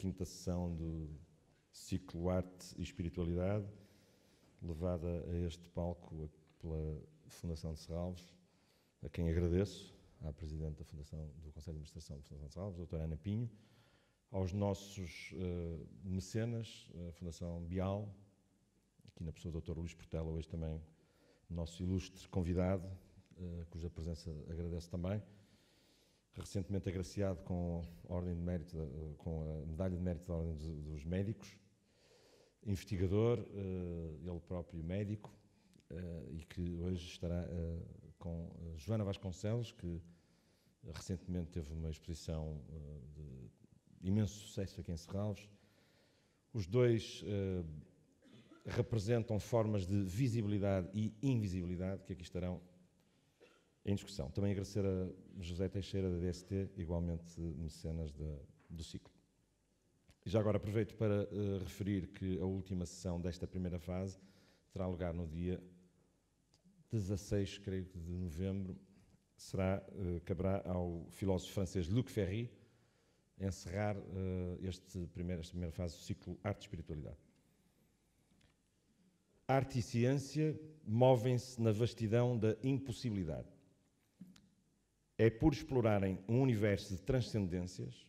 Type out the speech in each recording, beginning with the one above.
15ª sessão do ciclo Arte e Espiritualidade, levada a este palco pela Fundação de Serralves, a quem agradeço, à Presidente da Fundação, do Conselho de Administração da Fundação de Serralves, doutora Ana Pinho, aos nossos mecenas, a Fundação Bial, aqui na pessoa do Dr. Luís Portela, hoje também nosso ilustre convidado, cuja presença agradeço também, recentemente agraciado com a Ordem de Mérito, com a Medalha de Mérito da Ordem dos Médicos, investigador, ele próprio médico, e que hoje estará com Joana Vasconcelos, que recentemente teve uma exposição de imenso sucesso aqui em Serralves. Os dois representam formas de visibilidade e invisibilidade que aqui estarão em discussão. Também agradecer a José Teixeira, da DST, igualmente mecenas do ciclo. Já agora aproveito para referir que a última sessão desta primeira fase terá lugar no dia 16, creio que, de novembro. Caberá ao filósofo francês Luc Ferry encerrar esta primeira fase do ciclo Arte e Espiritualidade. Arte e ciência movem-se na vastidão da impossibilidade. É por explorarem um universo de transcendências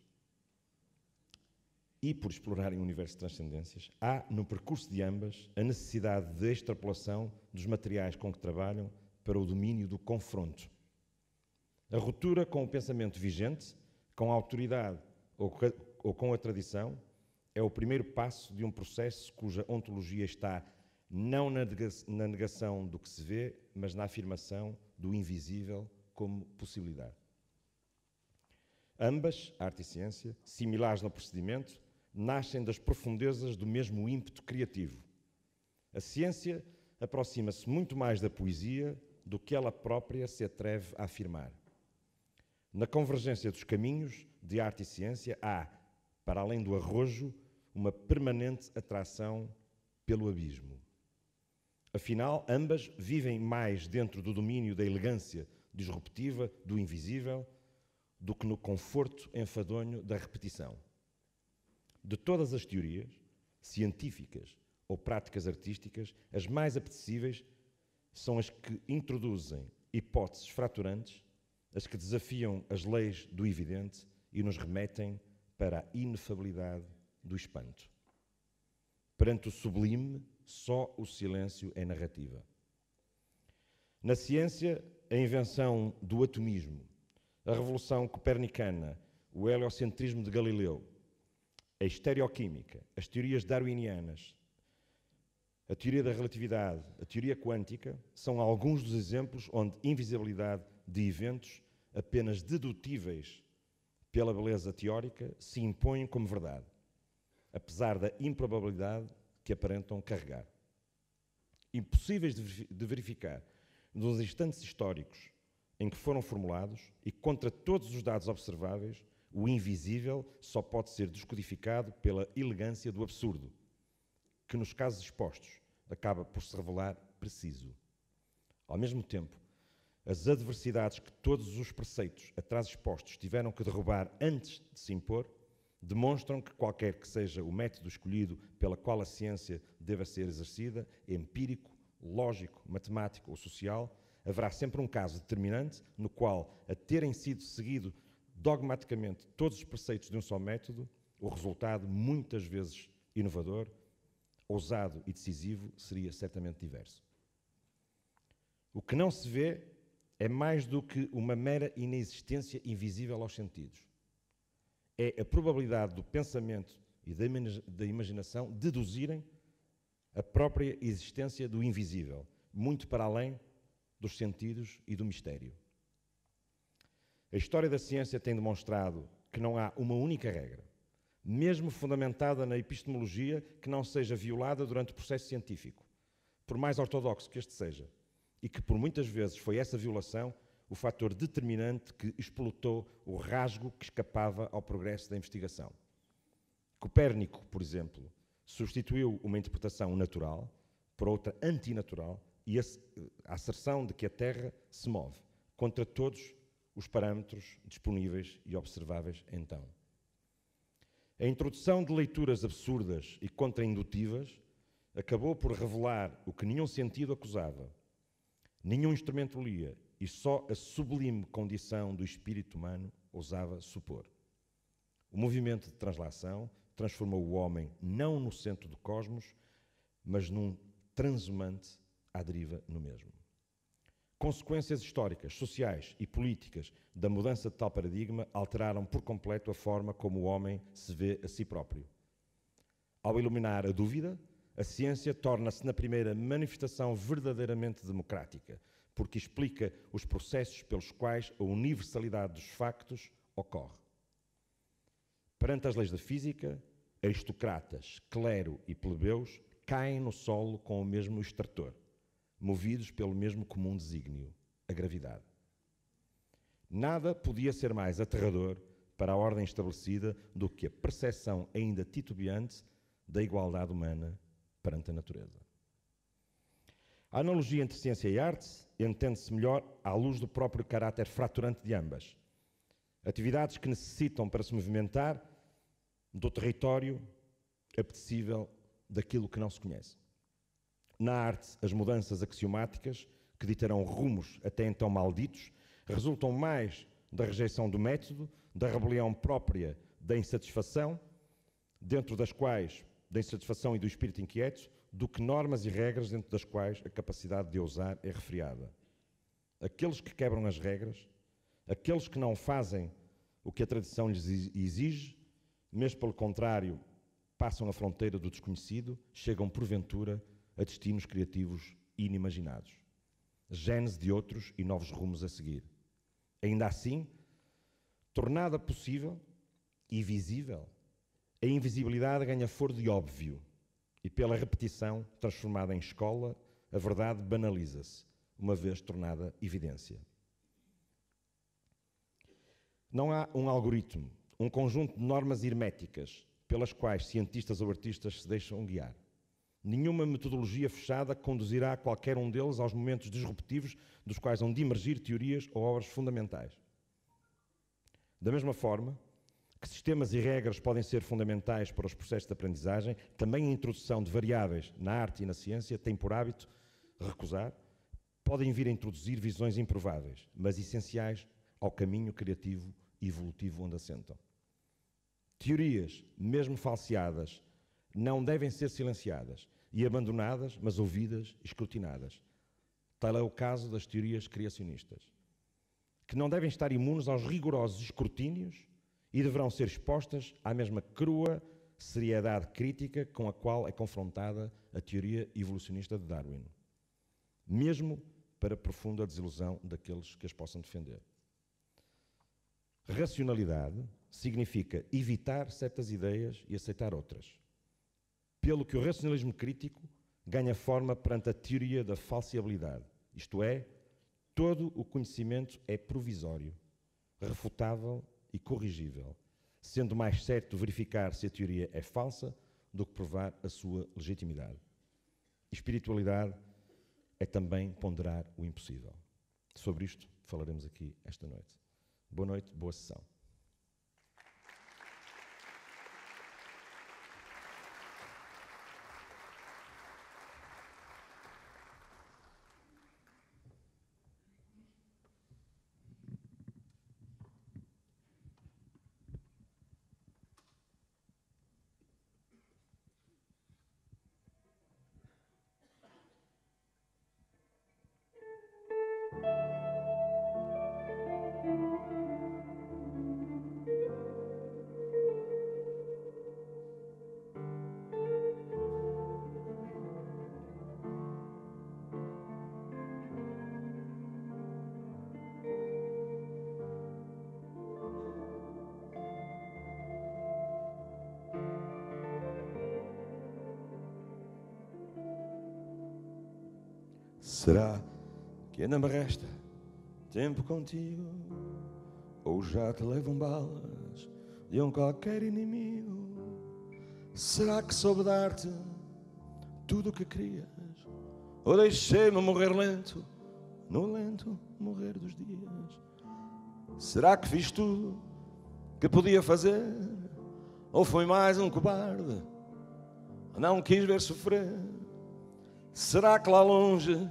há, no percurso de ambas, a necessidade de extrapolação dos materiais com que trabalham para o domínio do confronto. A ruptura com o pensamento vigente, com a autoridade ou com a tradição, é o primeiro passo de um processo cuja ontologia está não na negação do que se vê, mas na afirmação do invisível como possibilidade. Ambas, arte e ciência, similares no procedimento, nascem das profundezas do mesmo ímpeto criativo. A ciência aproxima-se muito mais da poesia do que ela própria se atreve a afirmar. Na convergência dos caminhos de arte e ciência há, para além do arrojo, uma permanente atração pelo abismo. Afinal, ambas vivem mais dentro do domínio da elegância disruptiva do invisível do que no conforto enfadonho da repetição. De todas as teorias, científicas ou práticas artísticas, as mais apetecíveis são as que introduzem hipóteses fraturantes, as que desafiam as leis do evidente e nos remetem para a inefabilidade do espanto. Perante o sublime, só o silêncio é narrativa. Na ciência, a invenção do atomismo, a revolução copernicana, o heliocentrismo de Galileu, a estereoquímica, as teorias darwinianas, a teoria da relatividade, a teoria quântica, são alguns dos exemplos onde invisibilidade de eventos apenas dedutíveis pela beleza teórica se impõem como verdade, apesar da improbabilidade que aparentam carregar. Impossíveis de verificar nos instantes históricos em que foram formulados e contra todos os dados observáveis, o invisível só pode ser descodificado pela elegância do absurdo, que nos casos expostos acaba por se revelar preciso. Ao mesmo tempo, as adversidades que todos os preceitos atrás expostos tiveram que derrubar antes de se impor, demonstram que qualquer que seja o método escolhido pela qual a ciência deva ser exercida, empírico, lógico, matemático ou social, haverá sempre um caso determinante no qual, a terem sido seguido dogmaticamente todos os preceitos de um só método, o resultado, muitas vezes inovador, ousado e decisivo, seria certamente diverso. O que não se vê é mais do que uma mera inexistência invisível aos sentidos. É a probabilidade do pensamento e da imaginação deduzirem a própria existência do invisível, muito para além dos sentidos e do mistério. A história da ciência tem demonstrado que não há uma única regra, mesmo fundamentada na epistemologia, que não seja violada durante o processo científico, por mais ortodoxo que este seja, e que por muitas vezes foi essa violação o fator determinante que explotou o rasgo que escapava ao progresso da investigação. Copérnico, por exemplo, substituiu uma interpretação natural por outra antinatural e a asserção de que a Terra se move contra todos os parâmetros disponíveis e observáveis então. A introdução de leituras absurdas e contraindutivas acabou por revelar o que nenhum sentido acusava, nenhum instrumento lia, e só a sublime condição do espírito humano ousava supor. O movimento de translação transformou o homem não no centro do cosmos, mas num transhumante à deriva no mesmo. Consequências históricas, sociais e políticas da mudança de tal paradigma alteraram por completo a forma como o homem se vê a si próprio. Ao iluminar a dúvida, a ciência torna-se na primeira manifestação verdadeiramente democrática, porque explica os processos pelos quais a universalidade dos factos ocorre. Perante as leis da física, aristocratas, clero e plebeus caem no solo com o mesmo extrator, movidos pelo mesmo comum desígnio, a gravidade. Nada podia ser mais aterrador para a ordem estabelecida do que a percepção ainda titubeante da igualdade humana perante a natureza. A analogia entre ciência e arte entende-se melhor à luz do próprio caráter fraturante de ambas. Atividades que necessitam para se movimentar do território apetecível daquilo que não se conhece. Na arte, as mudanças axiomáticas, que ditarão rumos até então malditos, resultam mais da rejeição do método, da rebelião própria da insatisfação, dentro das quais, da insatisfação e do espírito inquieto, do que normas e regras dentro das quais a capacidade de ousar é refriada. Aqueles que quebram as regras, aqueles que não fazem o que a tradição lhes exige, mesmo pelo contrário, passam a fronteira do desconhecido, chegam porventura a destinos criativos inimaginados. Gênese de outros e novos rumos a seguir. Ainda assim, tornada possível e visível, a invisibilidade ganha foro de óbvio e, pela repetição, transformada em escola, a verdade banaliza-se, uma vez tornada evidência. Não há um algoritmo, um conjunto de normas herméticas pelas quais cientistas ou artistas se deixam guiar. Nenhuma metodologia fechada conduzirá a qualquer um deles aos momentos disruptivos dos quais hão de emergir teorias ou obras fundamentais. Da mesma forma que sistemas e regras podem ser fundamentais para os processos de aprendizagem, também a introdução de variáveis na arte e na ciência tem por hábito recusar, podem vir a introduzir visões improváveis, mas essenciais ao caminho criativo e evolutivo onde assentam. Teorias, mesmo falseadas, não devem ser silenciadas e abandonadas, mas ouvidas e escrutinadas. Tal é o caso das teorias criacionistas, que não devem estar imunes aos rigorosos escrutínios e deverão ser expostas à mesma crua seriedade crítica com a qual é confrontada a teoria evolucionista de Darwin, mesmo para profunda desilusão daqueles que as possam defender. Racionalidade significa evitar certas ideias e aceitar outras, pelo que o racionalismo crítico ganha forma perante a teoria da falseabilidade, isto é, todo o conhecimento é provisório, refutável e corrigível, sendo mais certo verificar se a teoria é falsa do que provar a sua legitimidade. Espiritualidade é também ponderar o impossível. Sobre isto falaremos aqui esta noite. Boa noite, boa sessão. Será que ainda me resta tempo contigo? Ou já te levam balas de um qualquer inimigo? Será que soube dar-te tudo o que querias? Ou deixei-me morrer lento, no lento morrer dos dias? Será que fiz tudo que podia fazer? Ou foi mais um cobarde, não quis ver sofrer? Será que lá longe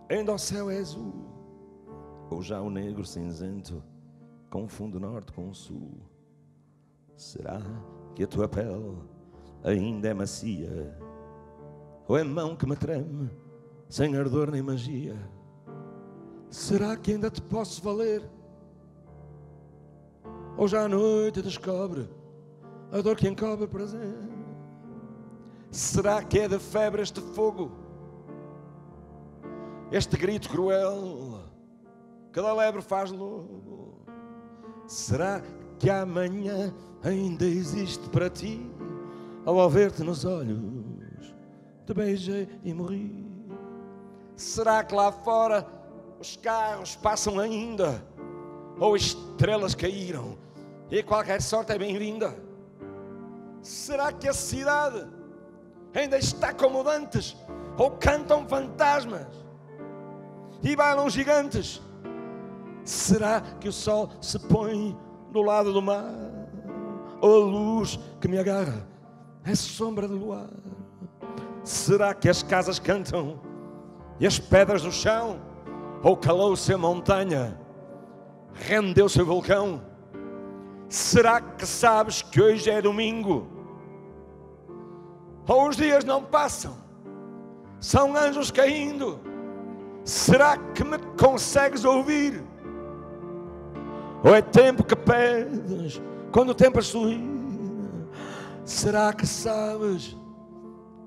ainda o céu é azul? Ou já o negro cinzento confunde norte com sul? Será que a tua pele ainda é macia? Ou é mão que me treme, sem ardor nem magia? Será que ainda te posso valer? Ou já à noite descobre a dor que encobre prazer? Será que é da febre este fogo, este grito cruel que da lebre faz lobo? Será que amanhã ainda existe para ti? Ao ver-te nos olhos te beijei e morri. Será que lá fora os carros passam ainda? Ou estrelas caíram e qualquer sorte é bem-vinda? Será que a cidade ainda está como dantes? Ou cantam fantasmas e bailam gigantes? Será que o sol se põe do lado do mar? Ou a luz que me agarra é sombra de luar? Será que as casas cantam e as pedras do chão? Ou calou-se a montanha, rendeu-se o vulcão? Será que sabes que hoje é domingo? Ou os dias não passam, são anjos caindo? Será que me consegues ouvir? Ou é tempo que pedes quando o tempo é sorrir? Será que sabes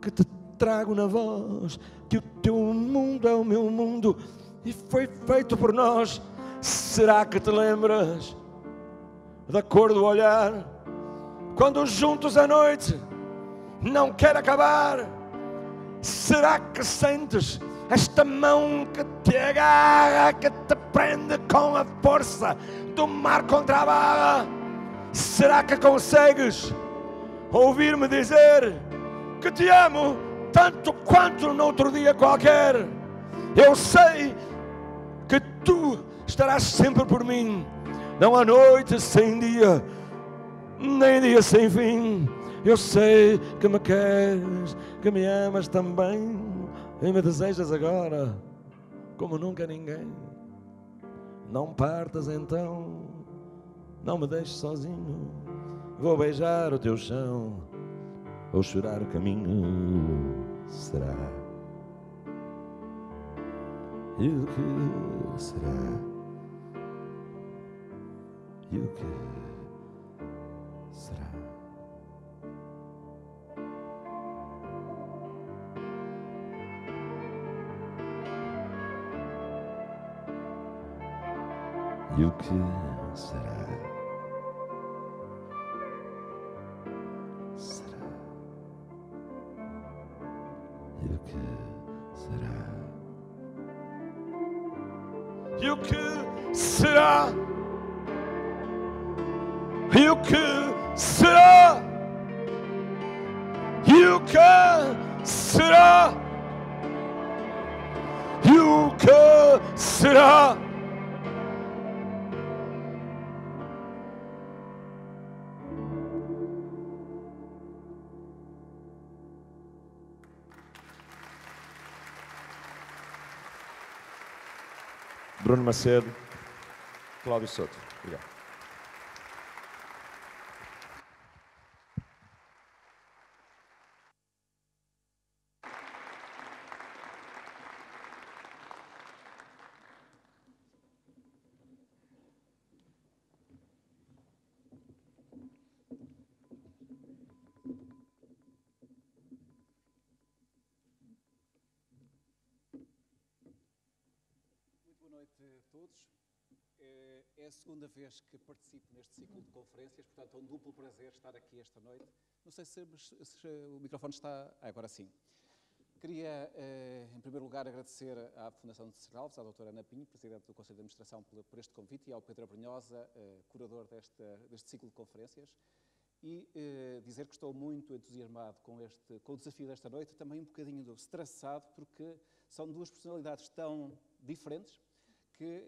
que te trago na voz, que o teu mundo é o meu mundo e foi feito por nós? Será que te lembras da cor do olhar, quando juntos a noite não quer acabar? Será que sentes esta mão que te agarra, que te prende com a força do mar contra a barra? Será que consegues ouvir-me dizer que te amo tanto quanto noutro dia qualquer? Eu sei que tu estarás sempre por mim. Não há noite sem dia, nem dia sem fim. Eu sei que me queres, que me amas também, e me desejas agora como nunca ninguém. Não partas então, não me deixes sozinho. Vou beijar o teu chão ou chorar o caminho. Será? E o que será? E o que será? E o que será? Será? E o que será? E o que será? E o que será? E o que será? E o que será? Bruno Macedo, Cláudio Souto. Obrigado. Todos. É a segunda vez que participo neste ciclo de conferências, portanto é um duplo prazer estar aqui esta noite. Não sei se o microfone está... agora sim. Queria, em primeiro lugar, agradecer à Fundação de Serralves, à doutora Ana Pinho, Presidente do Conselho de Administração, por este convite, e ao Pedro Abrunhosa, curador deste ciclo de conferências, e dizer que estou muito entusiasmado com o desafio desta noite, também um bocadinho estressado, porque são duas personalidades tão diferentes, que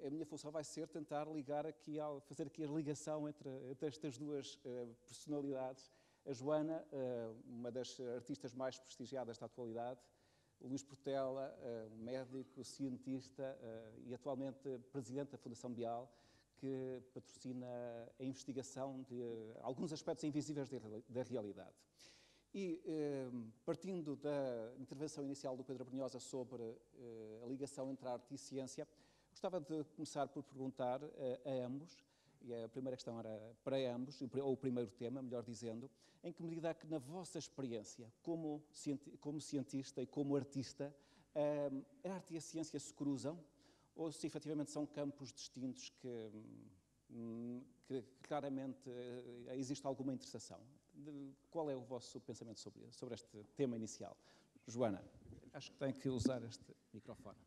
a minha função vai ser tentar ligar aqui, fazer aqui a ligação entre estas duas personalidades. A Joana, uma das artistas mais prestigiadas da atualidade, o Luís Portela, médico, cientista e atualmente presidente da Fundação Beal, que patrocina a investigação de alguns aspectos invisíveis da realidade. E, partindo da intervenção inicial do Pedro Brunhosa sobre a ligação entre a arte e a ciência, gostava de começar por perguntar a ambos, e a primeira questão era para ambos, ou o primeiro tema, melhor dizendo, em que medida é que na vossa experiência como cientista e como artista, a arte e a ciência se cruzam, ou se efetivamente são campos distintos que claramente existe alguma interseção? Qual é o vosso pensamento sobre este tema inicial? Joana, acho que tem que usar este microfone.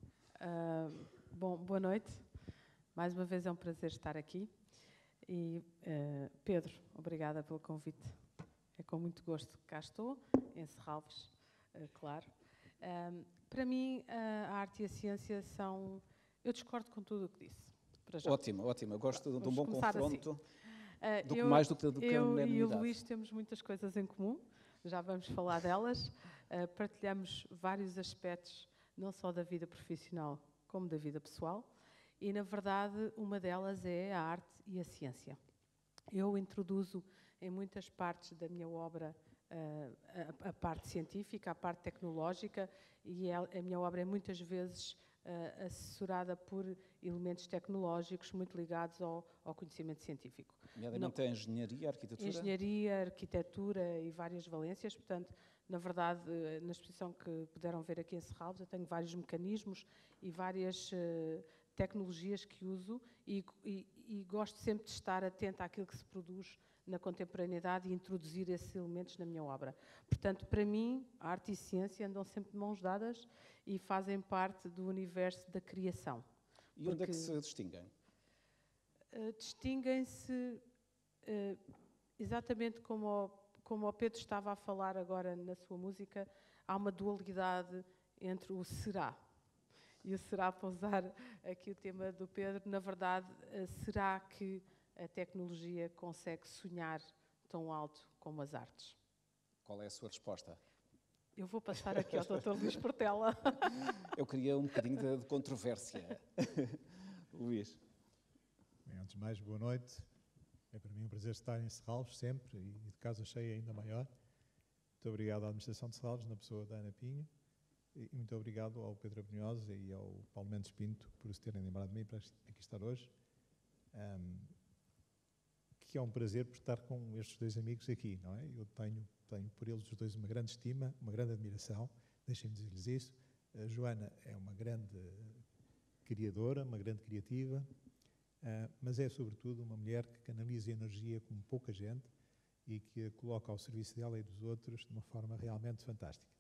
Bom, boa noite. Mais uma vez é um prazer estar aqui. E, Pedro, obrigada pelo convite. É com muito gosto que cá estou, em Serralves, claro. Para mim, a arte e a ciência são... Eu discordo com tudo o que disse. Ótimo, ótimo. Eu gosto de um bom confronto. Assim. Mais do que a unanimidade. Eu e o Luís temos muitas coisas em comum, já vamos falar delas. Partilhamos vários aspectos, não só da vida profissional, como da vida pessoal. E, na verdade, uma delas é a arte e a ciência. Eu introduzo em muitas partes da minha obra a parte científica, a parte tecnológica, e a minha obra é muitas vezes assessorada por elementos tecnológicos muito ligados ao conhecimento científico. Nomeadamente a engenharia, a arquitetura? Engenharia, arquitetura e várias valências. Portanto, na verdade, na exposição que puderam ver aqui em Serralves, eu tenho vários mecanismos e várias tecnologias que uso e gosto sempre de estar atenta àquilo que se produz na contemporaneidade e introduzir esses elementos na minha obra. Portanto, para mim, a arte e a ciência andam sempre de mãos dadas e fazem parte do universo da criação. E onde é que se distinguem? Distinguem-se exatamente como o Pedro estava a falar agora na sua música, há uma dualidade entre o será. E o será, para usar aqui o tema do Pedro, na verdade, será que a tecnologia consegue sonhar tão alto como as artes? Qual é a sua resposta? Eu vou passar aqui ao Dr. Luís Portela. Eu queria um bocadinho de controvérsia. Luís. Bem, antes de mais, boa noite. É para mim um prazer estar em Serralves sempre e de casa cheia ainda maior. Muito obrigado à Administração de Serralves, na pessoa da Ana Pinho. E muito obrigado ao Pedro Brunhosa e ao Paulo Mendes Pinto por se terem lembrado de mim para aqui estar hoje. Que é um prazer por estar com estes dois amigos aqui, não é? Eu tenho por eles os dois uma grande estima, uma grande admiração, deixem-me dizer-lhes isso. A Joana é uma grande criadora, uma grande criativa, mas é sobretudo uma mulher que canaliza energia como pouca gente e que a coloca ao serviço dela e dos outros de uma forma realmente fantástica.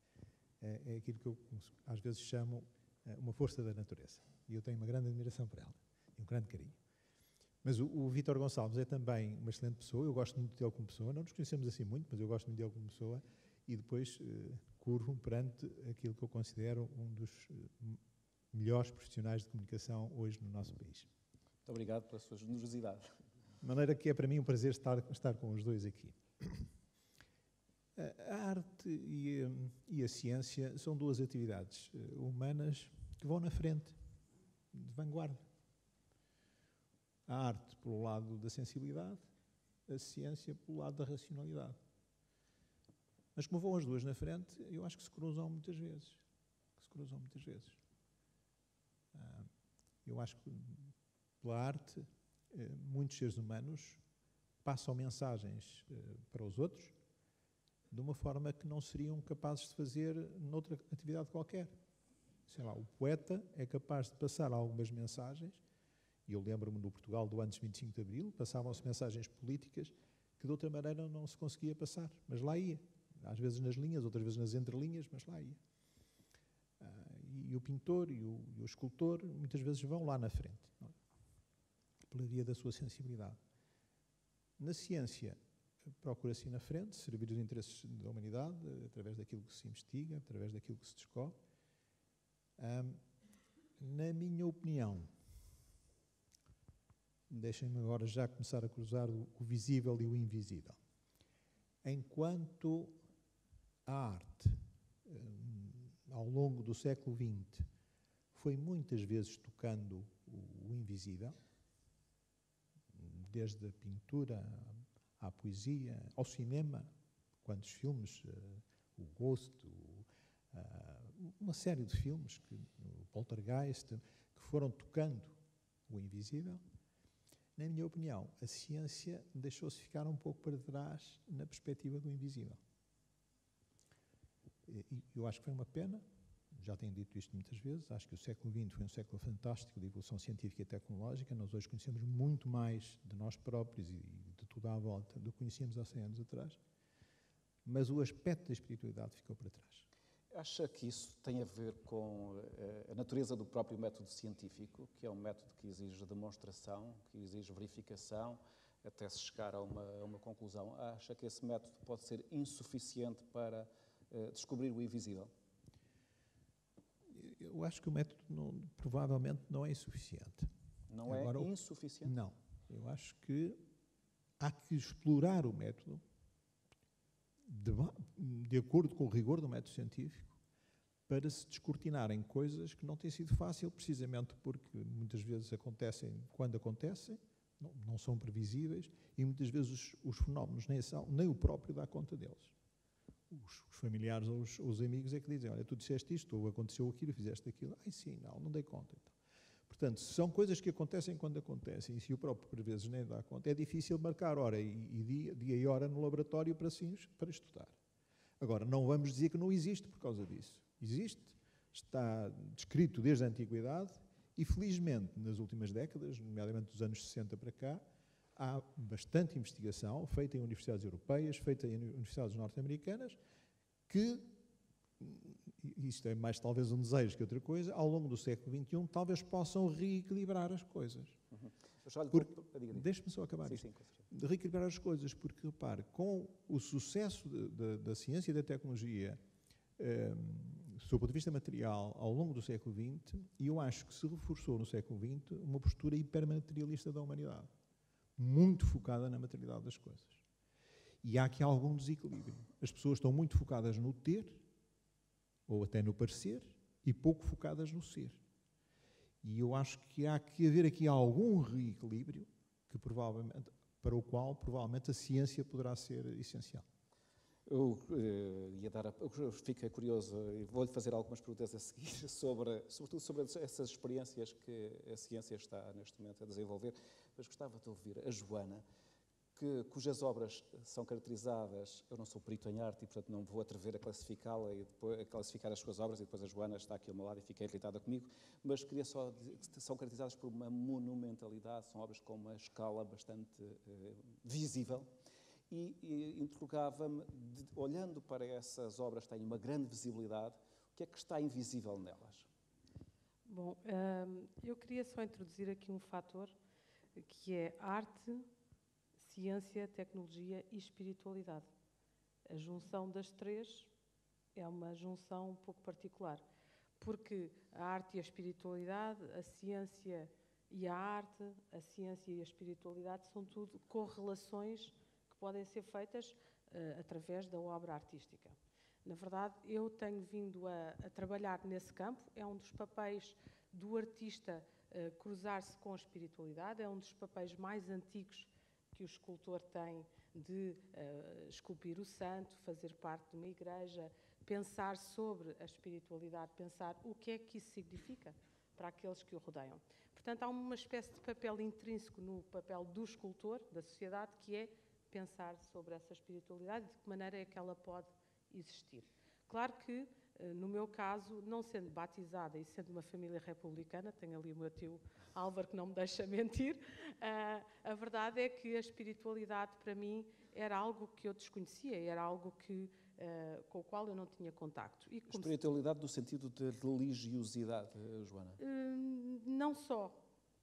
É aquilo que eu às vezes chamo uma força da natureza. E eu tenho uma grande admiração por ela e um grande carinho. Mas o Vítor Gonçalves é também uma excelente pessoa, eu gosto muito dele como pessoa, não nos conhecemos assim muito, mas eu gosto muito dele como pessoa, e depois curvo perante aquilo que eu considero um dos melhores profissionais de comunicação hoje no nosso país. Muito obrigado pela sua generosidade. De maneira que é para mim um prazer estar com os dois aqui. A arte e a ciência são duas atividades humanas que vão na frente, de vanguarda. A arte pelo lado da sensibilidade, a ciência pelo lado da racionalidade. Mas como vão as duas na frente, eu acho que se cruzam muitas vezes. Eu acho que pela arte, muitos seres humanos passam mensagens para os outros de uma forma que não seriam capazes de fazer noutra atividade qualquer. Sei lá, o poeta é capaz de passar algumas mensagens, e eu lembro-me no Portugal do antes de 25 de Abril, passavam-se mensagens políticas que de outra maneira não se conseguia passar, mas lá ia. Às vezes nas linhas, outras vezes nas entrelinhas, mas lá ia. E o pintor e o escultor muitas vezes vão lá na frente, não é? Pela via da sua sensibilidade. Na ciência, procura-se ir na frente, servir os interesses da humanidade, através daquilo que se investiga, através daquilo que se descobre. Na minha opinião, deixem-me agora já começar a cruzar o visível e o invisível. Enquanto a arte, ao longo do século XX, foi muitas vezes tocando o invisível, desde a pintura à poesia, ao cinema, quantos filmes, o Ghost, uma série de filmes, o Poltergeist, que foram tocando o invisível. Na minha opinião, a ciência deixou-se ficar um pouco para trás na perspectiva do invisível. E eu acho que foi uma pena, já tenho dito isto muitas vezes, acho que o século XX foi um século fantástico de evolução científica e tecnológica. Nós hoje conhecemos muito mais de nós próprios e de tudo à volta do que conhecíamos há 100 anos atrás, mas o aspecto da espiritualidade ficou para trás. Acha que isso tem a ver com a natureza do próprio método científico, que é um método que exige demonstração, que exige verificação, até se chegar a uma conclusão? Acha que esse método pode ser insuficiente para descobrir o invisível? Eu acho que o método provavelmente não é insuficiente. Não é insuficiente? Não. Eu acho que há que explorar o método de acordo com o rigor do método científico para se descortinarem coisas que não têm sido fácil, precisamente porque muitas vezes acontecem quando acontecem, não são previsíveis, e muitas vezes os fenómenos nem o próprio dá conta deles. Os familiares ou os amigos é que dizem, olha, tu disseste isto, ou aconteceu aquilo, fizeste aquilo. Ai sim, não dei conta. Então. Portanto, são coisas que acontecem quando acontecem, e se o próprio por vezes nem dá conta, é difícil marcar hora e dia e hora no laboratório para estudar. Agora, não vamos dizer que não existe por causa disso. Existe, está descrito desde a antiguidade e, felizmente, nas últimas décadas, nomeadamente dos anos 60 para cá, há bastante investigação feita em universidades europeias, feita em universidades norte-americanas, que, isto é mais talvez um desejo que outra coisa, ao longo do século XXI, talvez possam reequilibrar as coisas. Deixe-me só acabar isto. De reequilibrar as coisas, porque, repare, com o sucesso da ciência e da tecnologia, do ponto de vista material, ao longo do século XX, e eu acho que se reforçou no século XX uma postura hipermaterialista da humanidade, muito focada na materialidade das coisas. E há aqui algum desequilíbrio. As pessoas estão muito focadas no ter, ou até no parecer, e pouco focadas no ser. E eu acho que há que haver aqui algum reequilíbrio para o qual provavelmente a ciência poderá ser essencial. Eu fiquei curioso e vou-lhe fazer algumas perguntas a seguir, sobretudo sobre essas experiências que a ciência está neste momento a desenvolver, mas gostava de ouvir a Joana, cujas obras são caracterizadas, eu não sou perito em arte e portanto não vou atrever a classificá-la e depois a classificar as suas obras, e depois a Joana está aqui ao meu lado e fica irritada comigo, mas queria só dizer que são caracterizadas por uma monumentalidade, são obras com uma escala bastante visível. E interrogava-me, olhando para essas obras que têm uma grande visibilidade, o que é que está invisível nelas? Bom, eu queria só introduzir aqui um fator que é arte, ciência, tecnologia e espiritualidade. A junção das três é uma junção um pouco particular, porque a arte e a espiritualidade, a ciência e a arte, a ciência e a espiritualidade são tudo correlações podem ser feitas através da obra artística. Na verdade, eu tenho vindo a trabalhar nesse campo, é um dos papéis do artista cruzar-se com a espiritualidade, é um dos papéis mais antigos que o escultor tem de esculpir o santo, fazer parte de uma igreja, pensar sobre a espiritualidade, pensar o que é que isso significa para aqueles que o rodeiam. Portanto, há uma espécie de papel intrínseco no papel do escultor, da sociedade, que é pensar sobre essa espiritualidade e de que maneira é que ela pode existir. Claro que, no meu caso, não sendo batizada e sendo uma família republicana, tenho ali o meu tio Álvaro que não me deixa mentir, a verdade é que a espiritualidade para mim era algo que eu desconhecia, era algo com o qual eu não tinha contacto. E espiritualidade no sentido de religiosidade, Joana? Não só,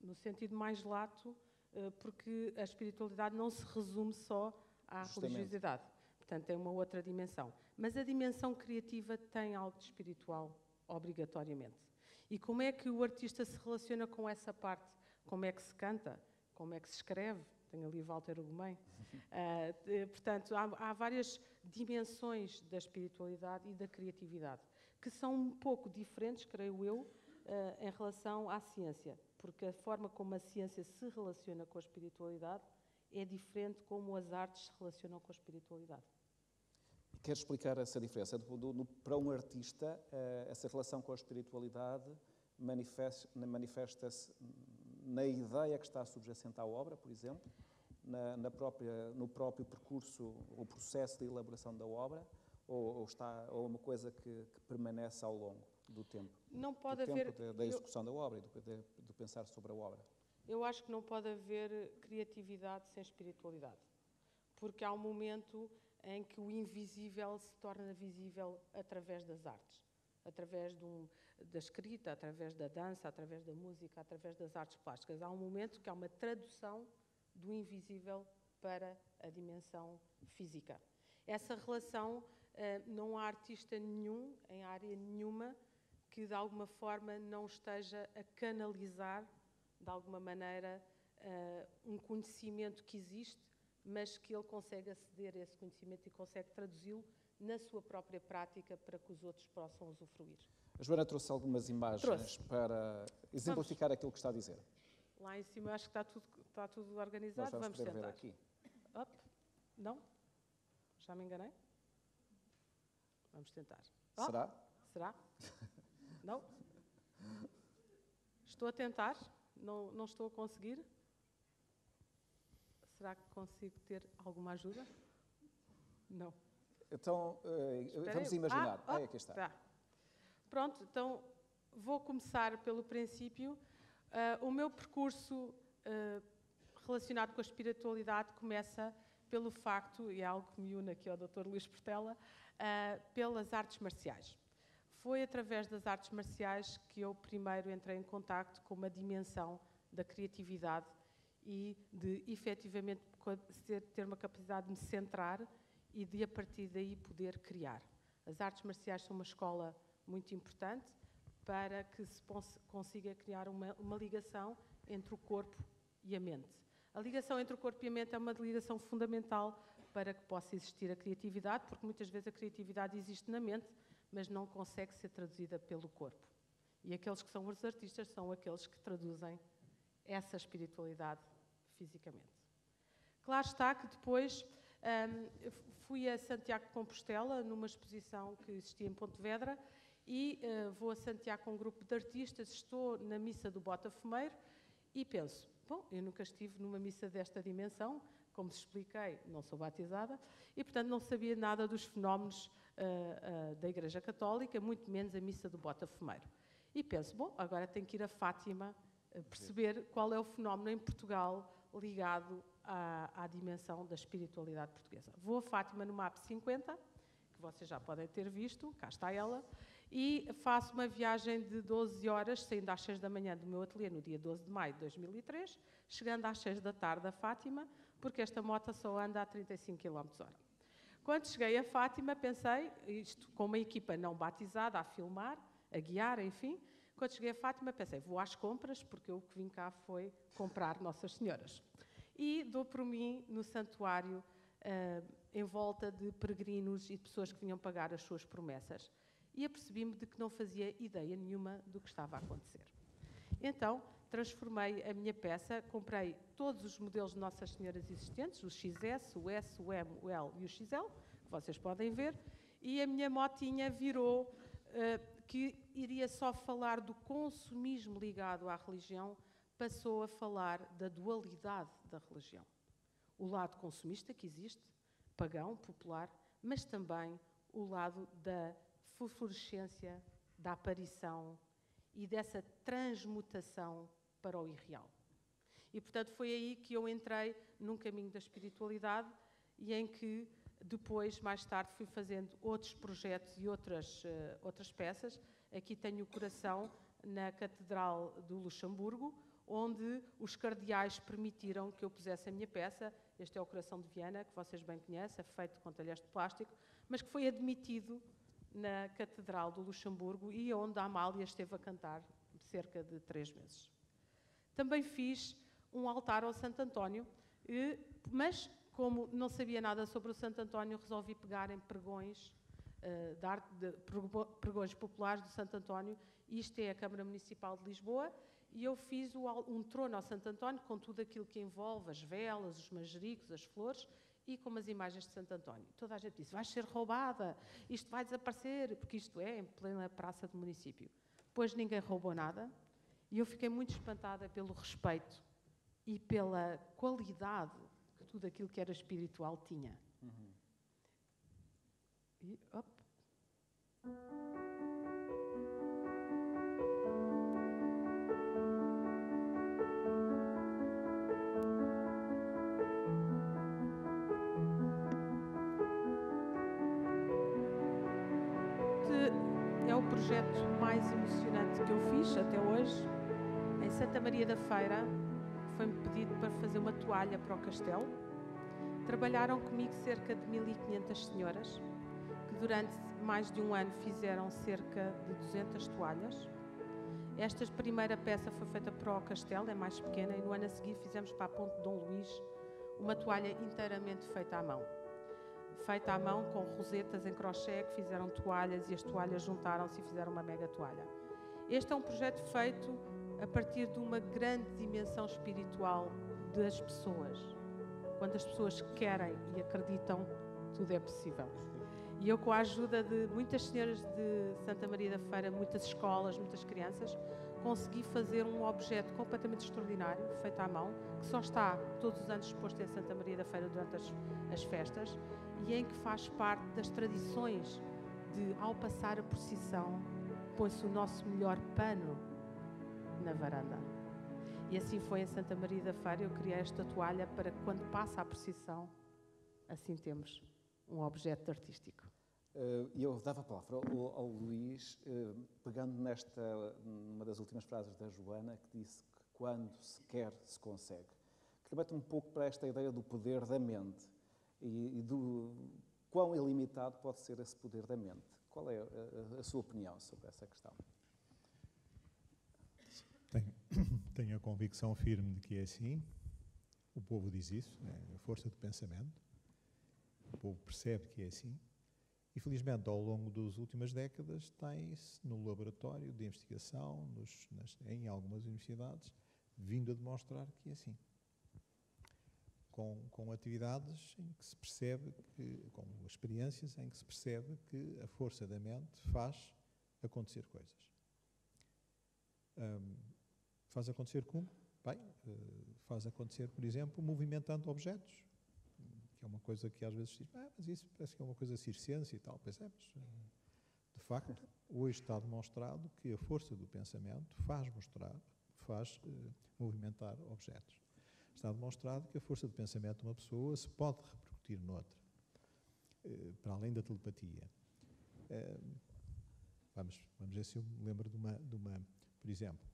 no sentido mais lato, porque a espiritualidade não se resume só à religiosidade. Portanto, tem uma outra dimensão. Mas a dimensão criativa tem algo de espiritual, obrigatoriamente. E como é que o artista se relaciona com essa parte? Como é que se canta? Como é que se escreve? Tenho ali Walter Ugumem. Portanto, há várias dimensões da espiritualidade e da criatividade, que são um pouco diferentes, creio eu, em relação à ciência, porque a forma como a ciência se relaciona com a espiritualidade é diferente como as artes se relacionam com a espiritualidade. Quer explicar essa diferença? Para um artista, essa relação com a espiritualidade manifesta-se na ideia que está subjacente à obra, por exemplo, no próprio percurso, o processo de elaboração da obra, ou é uma coisa que permanece ao longo do tempo? Não pode haver... da execução da obra e do pensar sobre a obra. Eu acho que não pode haver criatividade sem espiritualidade, porque há um momento em que o invisível se torna visível através das artes, através da escrita, através da dança, através da música, através das artes plásticas. Há um momento que há uma tradução do invisível para a dimensão física. Essa relação, não há artista nenhum, em área nenhuma, que de alguma forma não esteja a canalizar, de alguma maneira, um conhecimento que existe, mas que ele consegue aceder a esse conhecimento e consegue traduzi-lo na sua própria prática para que os outros possam usufruir. A Joana trouxe algumas imagens para exemplificar aquilo que está a dizer. Lá em cima acho que está tudo organizado. Nós vamos poder tentar. ver aqui. Up. Não? Já me enganei? Vamos tentar. Será? Será? Não? Estou a tentar. Não estou a conseguir. Será que consigo ter alguma ajuda? Não. Então, vamos imaginar. Aqui está. Tá. Pronto, então vou começar pelo princípio. O meu percurso relacionado com a espiritualidade começa pelo facto, e é algo que me une aqui ao Dr. Luís Portela, pelas artes marciais. Foi através das artes marciais que eu primeiro entrei em contacto com uma dimensão da criatividade e de, efetivamente, ter uma capacidade de me centrar e de, a partir daí, poder criar. As artes marciais são uma escola muito importante para que se consiga criar uma ligação entre o corpo e a mente. A ligação entre o corpo e a mente é uma ligação fundamental para que possa existir a criatividade, porque muitas vezes a criatividade existe na mente, mas não consegue ser traduzida pelo corpo. E aqueles que são os artistas são aqueles que traduzem essa espiritualidade fisicamente. Claro está que depois fui a Santiago de Compostela, numa exposição que existia em Pontevedra, e vou a Santiago com um grupo de artistas, estou na missa do Botafumeiro e penso, bom, eu nunca estive numa missa desta dimensão, como se expliquei, não sou batizada, e portanto não sabia nada dos fenómenos da Igreja Católica, muito menos a missa do Botafumeiro. E penso, bom, agora tenho que ir a Fátima, perceber qual é o fenómeno em Portugal ligado à dimensão da espiritualidade portuguesa. Vou a Fátima no MAP 50, que vocês já podem ter visto, cá está ela, e faço uma viagem de 12 horas, saindo às 6 da manhã do meu ateliê no dia 12 de maio de 2003, chegando às 6 da tarde a Fátima, porque esta moto só anda a 35 km/h. Quando cheguei a Fátima, pensei, isto com uma equipa não batizada, a filmar, a guiar, enfim, quando cheguei a Fátima, pensei, vou às compras, porque o que vim cá foi comprar Nossas Senhoras. E dou por mim no santuário, em volta de peregrinos e de pessoas que vinham pagar as suas promessas. E apercebi-me de que não fazia ideia nenhuma do que estava a acontecer. Então, transformei a minha peça, comprei todos os modelos de Nossas Senhoras existentes, o XS, o S, o M, o L e o XL, que vocês podem ver, e a minha motinha virou que iria só falar do consumismo ligado à religião, passou a falar da dualidade da religião. O lado consumista que existe, pagão, popular, mas também o lado da fluorescência, da aparição e dessa transmutação para o irreal. E, portanto, foi aí que eu entrei num caminho da espiritualidade e em que depois, mais tarde, fui fazendo outros projetos e outras peças. Aqui tenho o Coração na Catedral do Luxemburgo, onde os cardeais permitiram que eu pusesse a minha peça. Este é o Coração de Viana, que vocês bem conhecem, é feito com talheres de plástico, mas que foi admitido na Catedral do Luxemburgo e onde a Amália esteve a cantar cerca de 3 meses. Também fiz um altar ao Santo António, mas como não sabia nada sobre o Santo António, resolvi pegar em pregões, pregões populares do Santo António. Isto é a Câmara Municipal de Lisboa, e eu fiz um trono ao Santo António com tudo aquilo que envolve as velas, os manjericos, as flores, e com as imagens de Santo António. Toda a gente disse, vais ser roubada, isto vai desaparecer, porque isto é em plena praça do município. Depois ninguém roubou nada, e eu fiquei muito espantada pelo respeito e pela qualidade que tudo aquilo que era espiritual tinha. E, é o projeto mais emocionante que eu fiz até hoje. Em Santa Maria da Feira, foi-me pedido para fazer uma toalha para o castelo. Trabalharam comigo cerca de 1500 senhoras, que durante mais de um ano fizeram cerca de 200 toalhas. Esta primeira peça foi feita para o castelo, é mais pequena, e no ano a seguir fizemos para a Ponte de Dom Luís uma toalha inteiramente feita à mão. Feita à mão, com rosetas em crochê, que fizeram toalhas, e as toalhas juntaram-se e fizeram uma mega toalha. Este é um projeto feito a partir de uma grande dimensão espiritual das pessoas. Quando as pessoas querem e acreditam, tudo é possível. E eu, com a ajuda de muitas senhoras de Santa Maria da Feira, muitas escolas, muitas crianças, consegui fazer um objeto completamente extraordinário, feito à mão, que só está todos os anos exposto em Santa Maria da Feira durante as festas, e em que faz parte das tradições de, ao passar a procissão, põe-se o nosso melhor pano na varanda. E assim foi em Santa Maria da Feira. Eu criei esta toalha para que, quando passa a procissão, assim temos um objeto artístico. E eu dava a palavra ao Luís, pegando numa das últimas frases da Joana, que disse que quando se quer, se consegue. Que remete um pouco para esta ideia do poder da mente e do quão ilimitado pode ser esse poder da mente. Qual é a sua opinião sobre essa questão? Tenho a convicção firme de que é assim. O povo diz isso, é a força do pensamento. O povo percebe que é assim. E, felizmente, ao longo das últimas décadas, tem-se no laboratório de investigação, em algumas universidades, vindo a demonstrar que é assim. Com atividades em que se percebe, com experiências em que se percebe que a força da mente faz acontecer coisas. Faz acontecer como? Bem, faz acontecer, por exemplo, movimentando objetos, que é uma coisa que às vezes se diz, mas isso parece que é uma coisa circense e tal. Pois é, mas, de facto, hoje está demonstrado que a força do pensamento faz movimentar objetos. Está demonstrado que a força do pensamento de uma pessoa se pode repercutir noutra, para além da telepatia. Vamos ver se eu me lembro de uma por exemplo,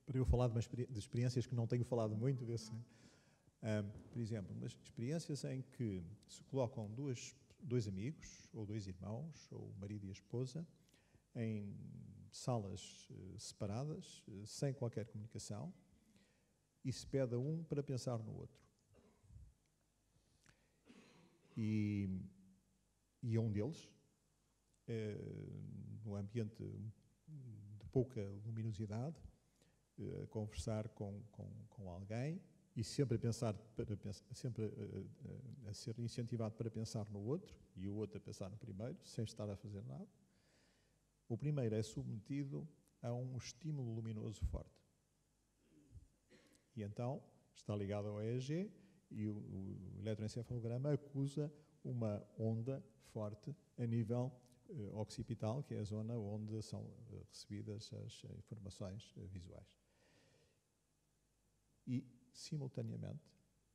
para eu falar de experiências que não tenho falado muito, por exemplo, umas experiências em que se colocam dois amigos, ou dois irmãos, ou o marido e a esposa, em salas separadas, sem qualquer comunicação, e se pede a um para pensar no outro. E a um deles, no ambiente de pouca luminosidade, a conversar com alguém, e sempre a ser incentivado para pensar no outro, e o outro a pensar no primeiro, sem estar a fazer nada. O primeiro é submetido a um estímulo luminoso forte. E então está ligado ao EEG, e o eletroencefalograma acusa uma onda forte a nível occipital, que é a zona onde são recebidas as informações visuais. E, simultaneamente,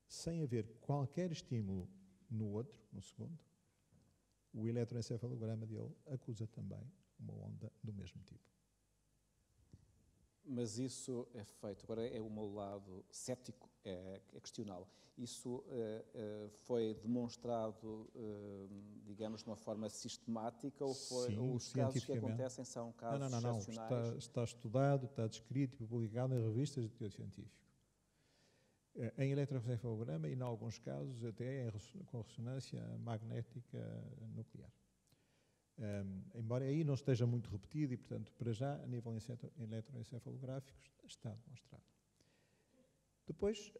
sem haver qualquer estímulo no outro, no segundo, o eletroencefalograma dele acusa também uma onda do mesmo tipo. Mas isso é feito, agora é o meu lado cético, é questioná-lo. Isso foi demonstrado, digamos, de uma forma sistemática ou Sim, os casos que acontecem são casos excepcionais? Está estudado, está descrito e publicado em revistas de teor científico. Em eletroencefalograma e, em alguns casos, até com ressonância magnética nuclear. Embora aí não esteja muito repetido e, portanto, para já, a nível eletroencefalográfico, está demonstrado. Depois,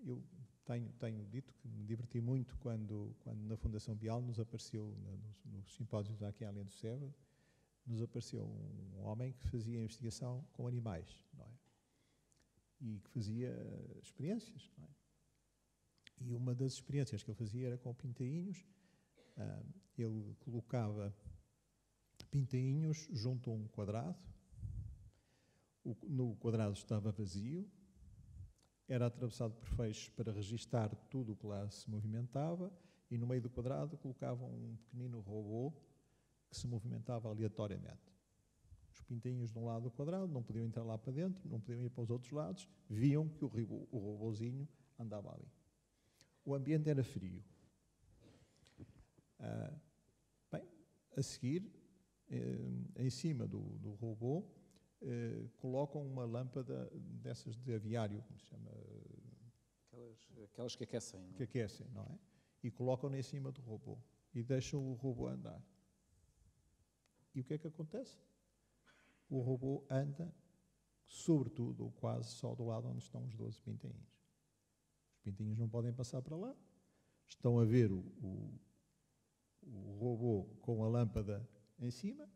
eu tenho dito que me diverti muito quando na Fundação Bial nos apareceu, no simpósio aqui além do Seba, nos apareceu um homem que fazia investigação com animais, não é? E que fazia experiências, não é? E uma das experiências que ele fazia era com pintainhos. Ele colocava pintainhos junto a um quadrado. No quadrado estava vazio. Era atravessado por feixes para registar tudo o que lá se movimentava. E no meio do quadrado colocavam um pequenino robô que se movimentava aleatoriamente. Os pintainhos de um lado do quadrado não podiam entrar lá para dentro, não podiam ir para os outros lados, viam que o robôzinho andava ali. O ambiente era frio. A seguir, em cima do robô, colocam uma lâmpada dessas de aviário, como se chama? Aquelas que aquecem. Que aquecem, não é? E colocam-na em cima do robô e deixam o robô andar. E o que é que acontece? O robô anda, sobretudo, ou quase só do lado onde estão os 12 pintainhos. Os pintainhos não podem passar para lá. Estão a ver o robô com a lâmpada em cima.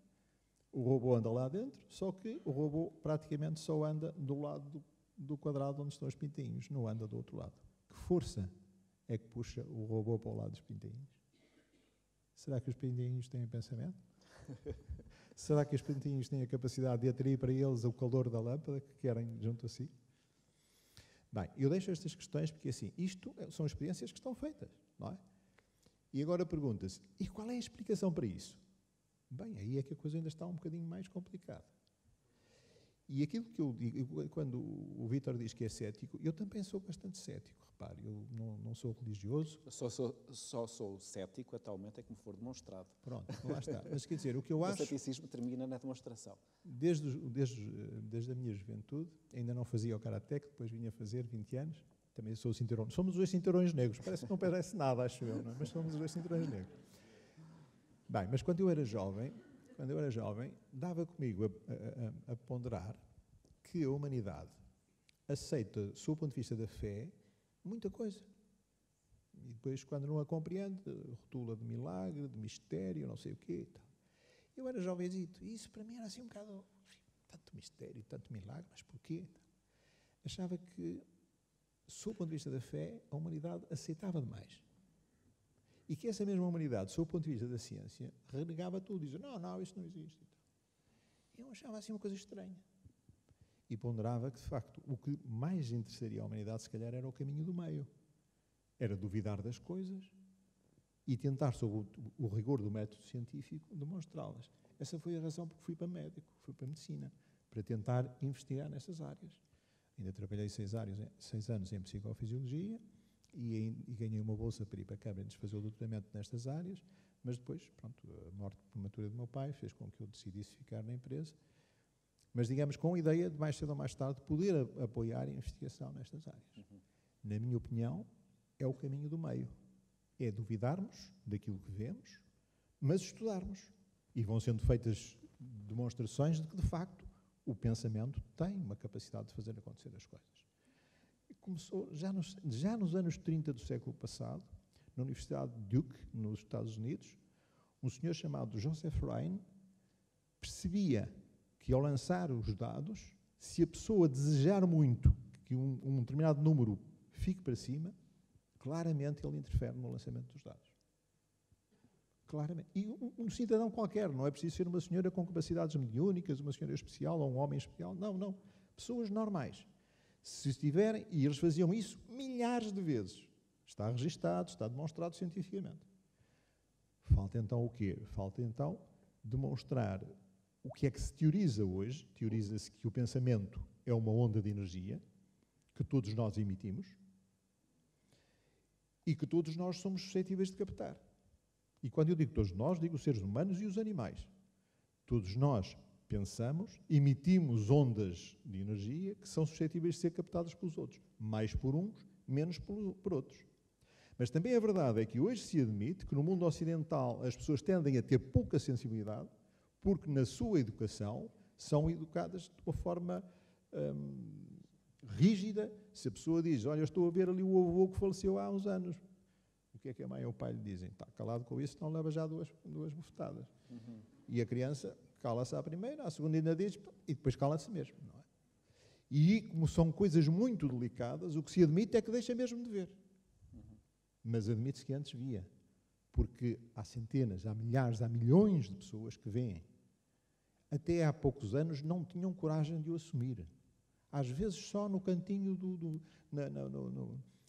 O robô anda lá dentro, só que o robô praticamente só anda do lado do quadrado onde estão os pintainhos, não anda do outro lado. Que força é que puxa o robô para o lado dos pintainhos? Será que os pintainhos têm pensamento? Será que os pintainhos têm a capacidade de atrair para eles o calor da lâmpada que querem junto a si? Bem, eu deixo estas questões porque, assim, isto são experiências que estão feitas, não é? E agora pergunta-se, e qual é a explicação para isso? Bem, aí é que a coisa ainda está um bocadinho mais complicada. E aquilo que eu digo, quando o Vítor diz que é cético, eu também sou bastante cético, repare, eu não sou religioso. Só sou cético atualmente é que me for demonstrado. Pronto, lá está. Mas quer dizer, o que eu acho... O ceticismo termina na demonstração. Desde a minha juventude, ainda não fazia o karaté, que depois vinha fazer 20 anos, também sou cinturão. Somos os dois cinturões negros, parece que não parece nada, acho eu, não é? Mas somos os dois cinturões negros. Bem, mas quando eu era jovem, dava comigo a ponderar que a humanidade aceita, sob o ponto de vista da fé, muita coisa. E depois, quando não a compreende, rotula de milagre, de mistério, não sei o quê. Tal. Eu era jovenzito, e isso para mim era assim um bocado, tanto mistério, tanto milagre, mas porquê? Achava que, sob o ponto de vista da fé, a humanidade aceitava demais. E que essa mesma humanidade, sob o ponto de vista da ciência, renegava tudo, dizia, não, isso não existe. Eu achava assim uma coisa estranha. E ponderava que, de facto, o que mais interessaria à humanidade, se calhar, era o caminho do meio. Era duvidar das coisas e tentar, sob o rigor do método científico, demonstrá-las. Essa foi a razão porque fui para médico, fui para medicina, para tentar investigar nessas áreas. Ainda trabalhei 6 anos em psicofisiologia, e ganhei uma bolsa para ir para Cambridge fazer o doutoramento nestas áreas, mas depois, pronto, a morte prematura do meu pai fez com que eu decidisse ficar na empresa, mas digamos com a ideia de mais cedo ou mais tarde poder apoiar a investigação nestas áreas. Na minha opinião, é o caminho do meio. É duvidarmos daquilo que vemos, mas estudarmos. E vão sendo feitas demonstrações de que, de facto, o pensamento tem uma capacidade de fazer acontecer as coisas. Começou já nos anos 30 do século passado, na Universidade de Duke, nos Estados Unidos, um senhor chamado Joseph Ryan percebia que, ao lançar os dados, se a pessoa desejar muito que um determinado número fique para cima, claramente ele interfere no lançamento dos dados. Claramente. E um cidadão qualquer, não é preciso ser uma senhora com capacidades mediúnicas, uma senhora especial ou um homem especial, não. Pessoas normais. Se estiverem, e eles faziam isso milhares de vezes, está registado, está demonstrado cientificamente. Falta então o quê? Falta então demonstrar O que é que se teoriza hoje? Teoriza-se que o pensamento é uma onda de energia que todos nós emitimos e que todos nós somos suscetíveis de captar. E quando eu digo todos nós, digo os seres humanos e os animais. Todos nós pensamos, emitimos ondas de energia que são suscetíveis de ser captadas pelos outros. Mais por uns, menos por outros. Mas também a verdade é que hoje se admite que no mundo ocidental as pessoas tendem a ter pouca sensibilidade porque na sua educação são educadas de uma forma rígida. Se a pessoa diz, olha, eu estou a ver ali o avô que faleceu há uns anos, o que é que a mãe ou o pai lhe dizem? Está calado com isso, não leva já duas bufetadas. E a criança cala-se à primeira, à segunda ainda diz, e depois cala-se mesmo. Não é? E como são coisas muito delicadas, o que se admite é que deixa mesmo de ver. Mas admite-se que antes via. Porque há centenas, há milhares, há milhões de pessoas que veem. Até há poucos anos não tinham coragem de o assumir. Às vezes só no cantinho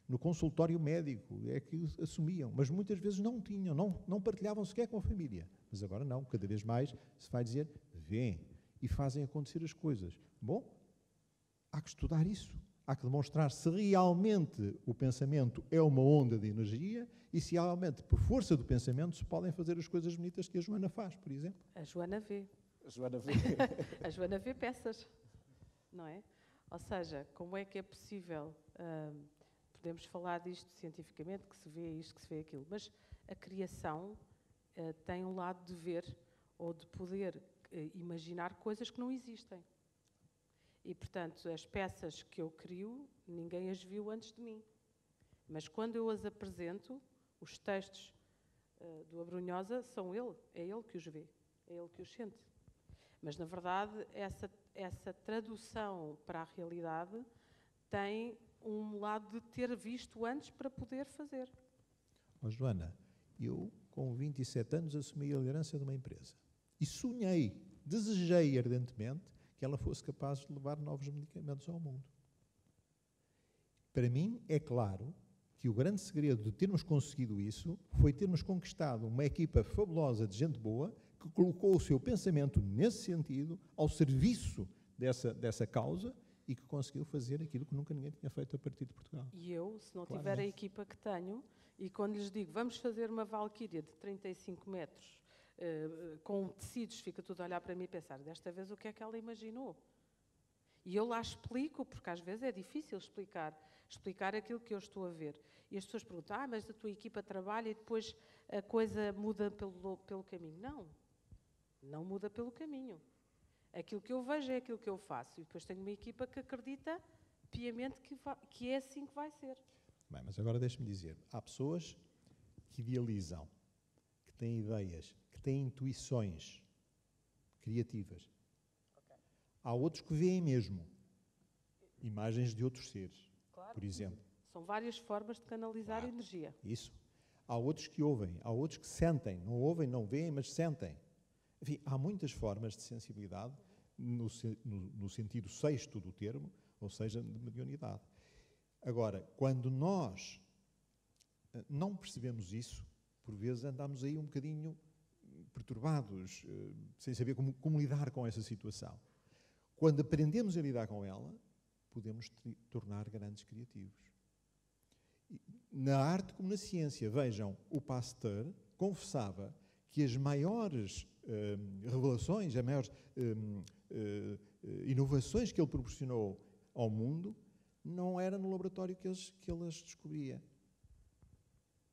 no consultório médico é que assumiam, mas muitas vezes não tinham, não partilhavam sequer com a família. Mas agora não, cada vez mais se vai dizer, vêem e fazem acontecer as coisas. Bom, há que estudar isso. Há que demonstrar se realmente o pensamento é uma onda de energia e se realmente, por força do pensamento, se podem fazer as coisas bonitas que a Joana faz, por exemplo. A Joana vê. A Joana vê. A Joana vê peças, não é? Ou seja, como é que é possível, podemos falar disto cientificamente, que se vê isto, que se vê aquilo, mas a criação tem um lado de ver ou de poder imaginar coisas que não existem. E, portanto, as peças que eu crio, ninguém as viu antes de mim. Mas quando eu as apresento, os textos do Abrunhosa são ele, é ele que os vê, é ele que os sente. Mas, na verdade, essa tradução para a realidade tem um lado de ter visto antes para poder fazer. Oh, Joana, eu, com 27 anos, assumi a liderança de uma empresa. E sonhei, desejei ardentemente que ela fosse capaz de levar novos medicamentos ao mundo. Para mim, é claro que o grande segredo de termos conseguido isso foi termos conquistado uma equipa fabulosa de gente boa que colocou o seu pensamento nesse sentido, ao serviço dessa causa e que conseguiu fazer aquilo que nunca ninguém tinha feito a partir de Portugal. E eu, se não Claramente. tiver a equipa que tenho, e quando lhes digo, vamos fazer uma valquíria de 35 metros, com tecidos, fica tudo a olhar para mim e pensar, desta vez o que é que ela imaginou? E eu lá explico, porque às vezes é difícil explicar aquilo que eu estou a ver. E as pessoas perguntam, mas a tua equipa trabalha e depois a coisa muda pelo caminho. Não muda pelo caminho. Aquilo que eu vejo é aquilo que eu faço. E depois tenho uma equipa que acredita piamente que é assim que vai ser. Bem, mas agora deixe-me dizer, há pessoas que idealizam, que têm ideias, que têm intuições criativas. Okay. Há outros que veem mesmo imagens de outros seres, claro. Por exemplo. São várias formas de canalizar energia. Isso. Há outros que ouvem, há outros que sentem. Não ouvem, não veem, mas sentem. Enfim, há muitas formas de sensibilidade no sentido sexto do termo, ou seja, de mediunidade. Agora, quando nós não percebemos isso, por vezes andamos aí um bocadinho perturbados, sem saber como lidar com essa situação. Quando aprendemos a lidar com ela, podemos tornar grandes criativos. Na arte como na ciência, vejam, o Pasteur confessava que as maiores revelações, as maiores inovações que ele proporcionou ao mundo não era no laboratório que ele as descobria.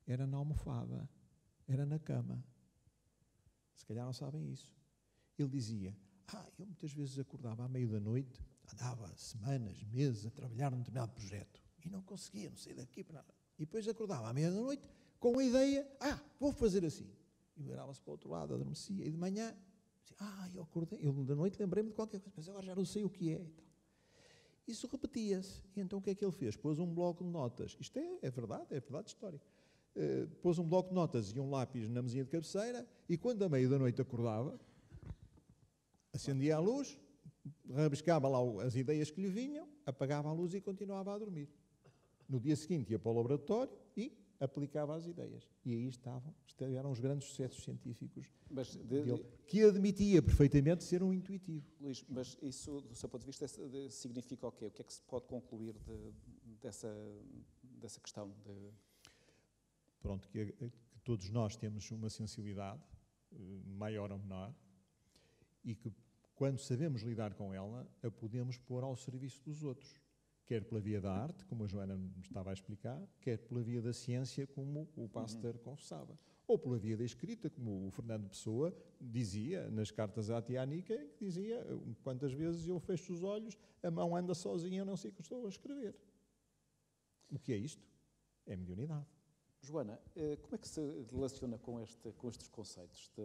Era na almofada, era na cama. Se calhar não sabem isso. Ele dizia, eu muitas vezes acordava à meia da noite, andava semanas, meses a trabalhar num determinado projeto e não conseguia, não sair daqui para nada. E depois acordava à meia da noite com a ideia, vou fazer assim. E virava-se para o outro lado, adormecia. E de manhã, eu acordei, eu da noite lembrei-me de qualquer coisa, mas agora já não sei o que é. Isso repetia-se. E então o que é que ele fez? Pôs um bloco de notas. Isto é verdade histórica. Pôs um bloco de notas e um lápis na mesinha de cabeceira e quando à meia da noite acordava, acendia a luz, rabiscava lá as ideias que lhe vinham, apagava a luz e continuava a dormir. No dia seguinte ia para o laboratório e aplicava as ideias. E aí eram os grandes sucessos científicos Mas, dele, que admitia perfeitamente ser um intuitivo. Luís, mas isso, do seu ponto de vista, significa o quê? O que é que se pode concluir dessa questão? Pronto, que todos nós temos uma sensibilidade, maior ou menor, e que, quando sabemos lidar com ela, a podemos pôr ao serviço dos outros. Quer pela via da arte, como a Joana me estava a explicar, quer pela via da ciência, como o Pasteur confessava. Ou pela via da escrita, como o Fernando Pessoa dizia nas cartas à Tianica, que dizia, quantas vezes eu fecho os olhos, a mão anda sozinha, eu não sei o que estou a escrever. O que é isto? É mediunidade. Joana, como é que se relaciona com estes conceitos que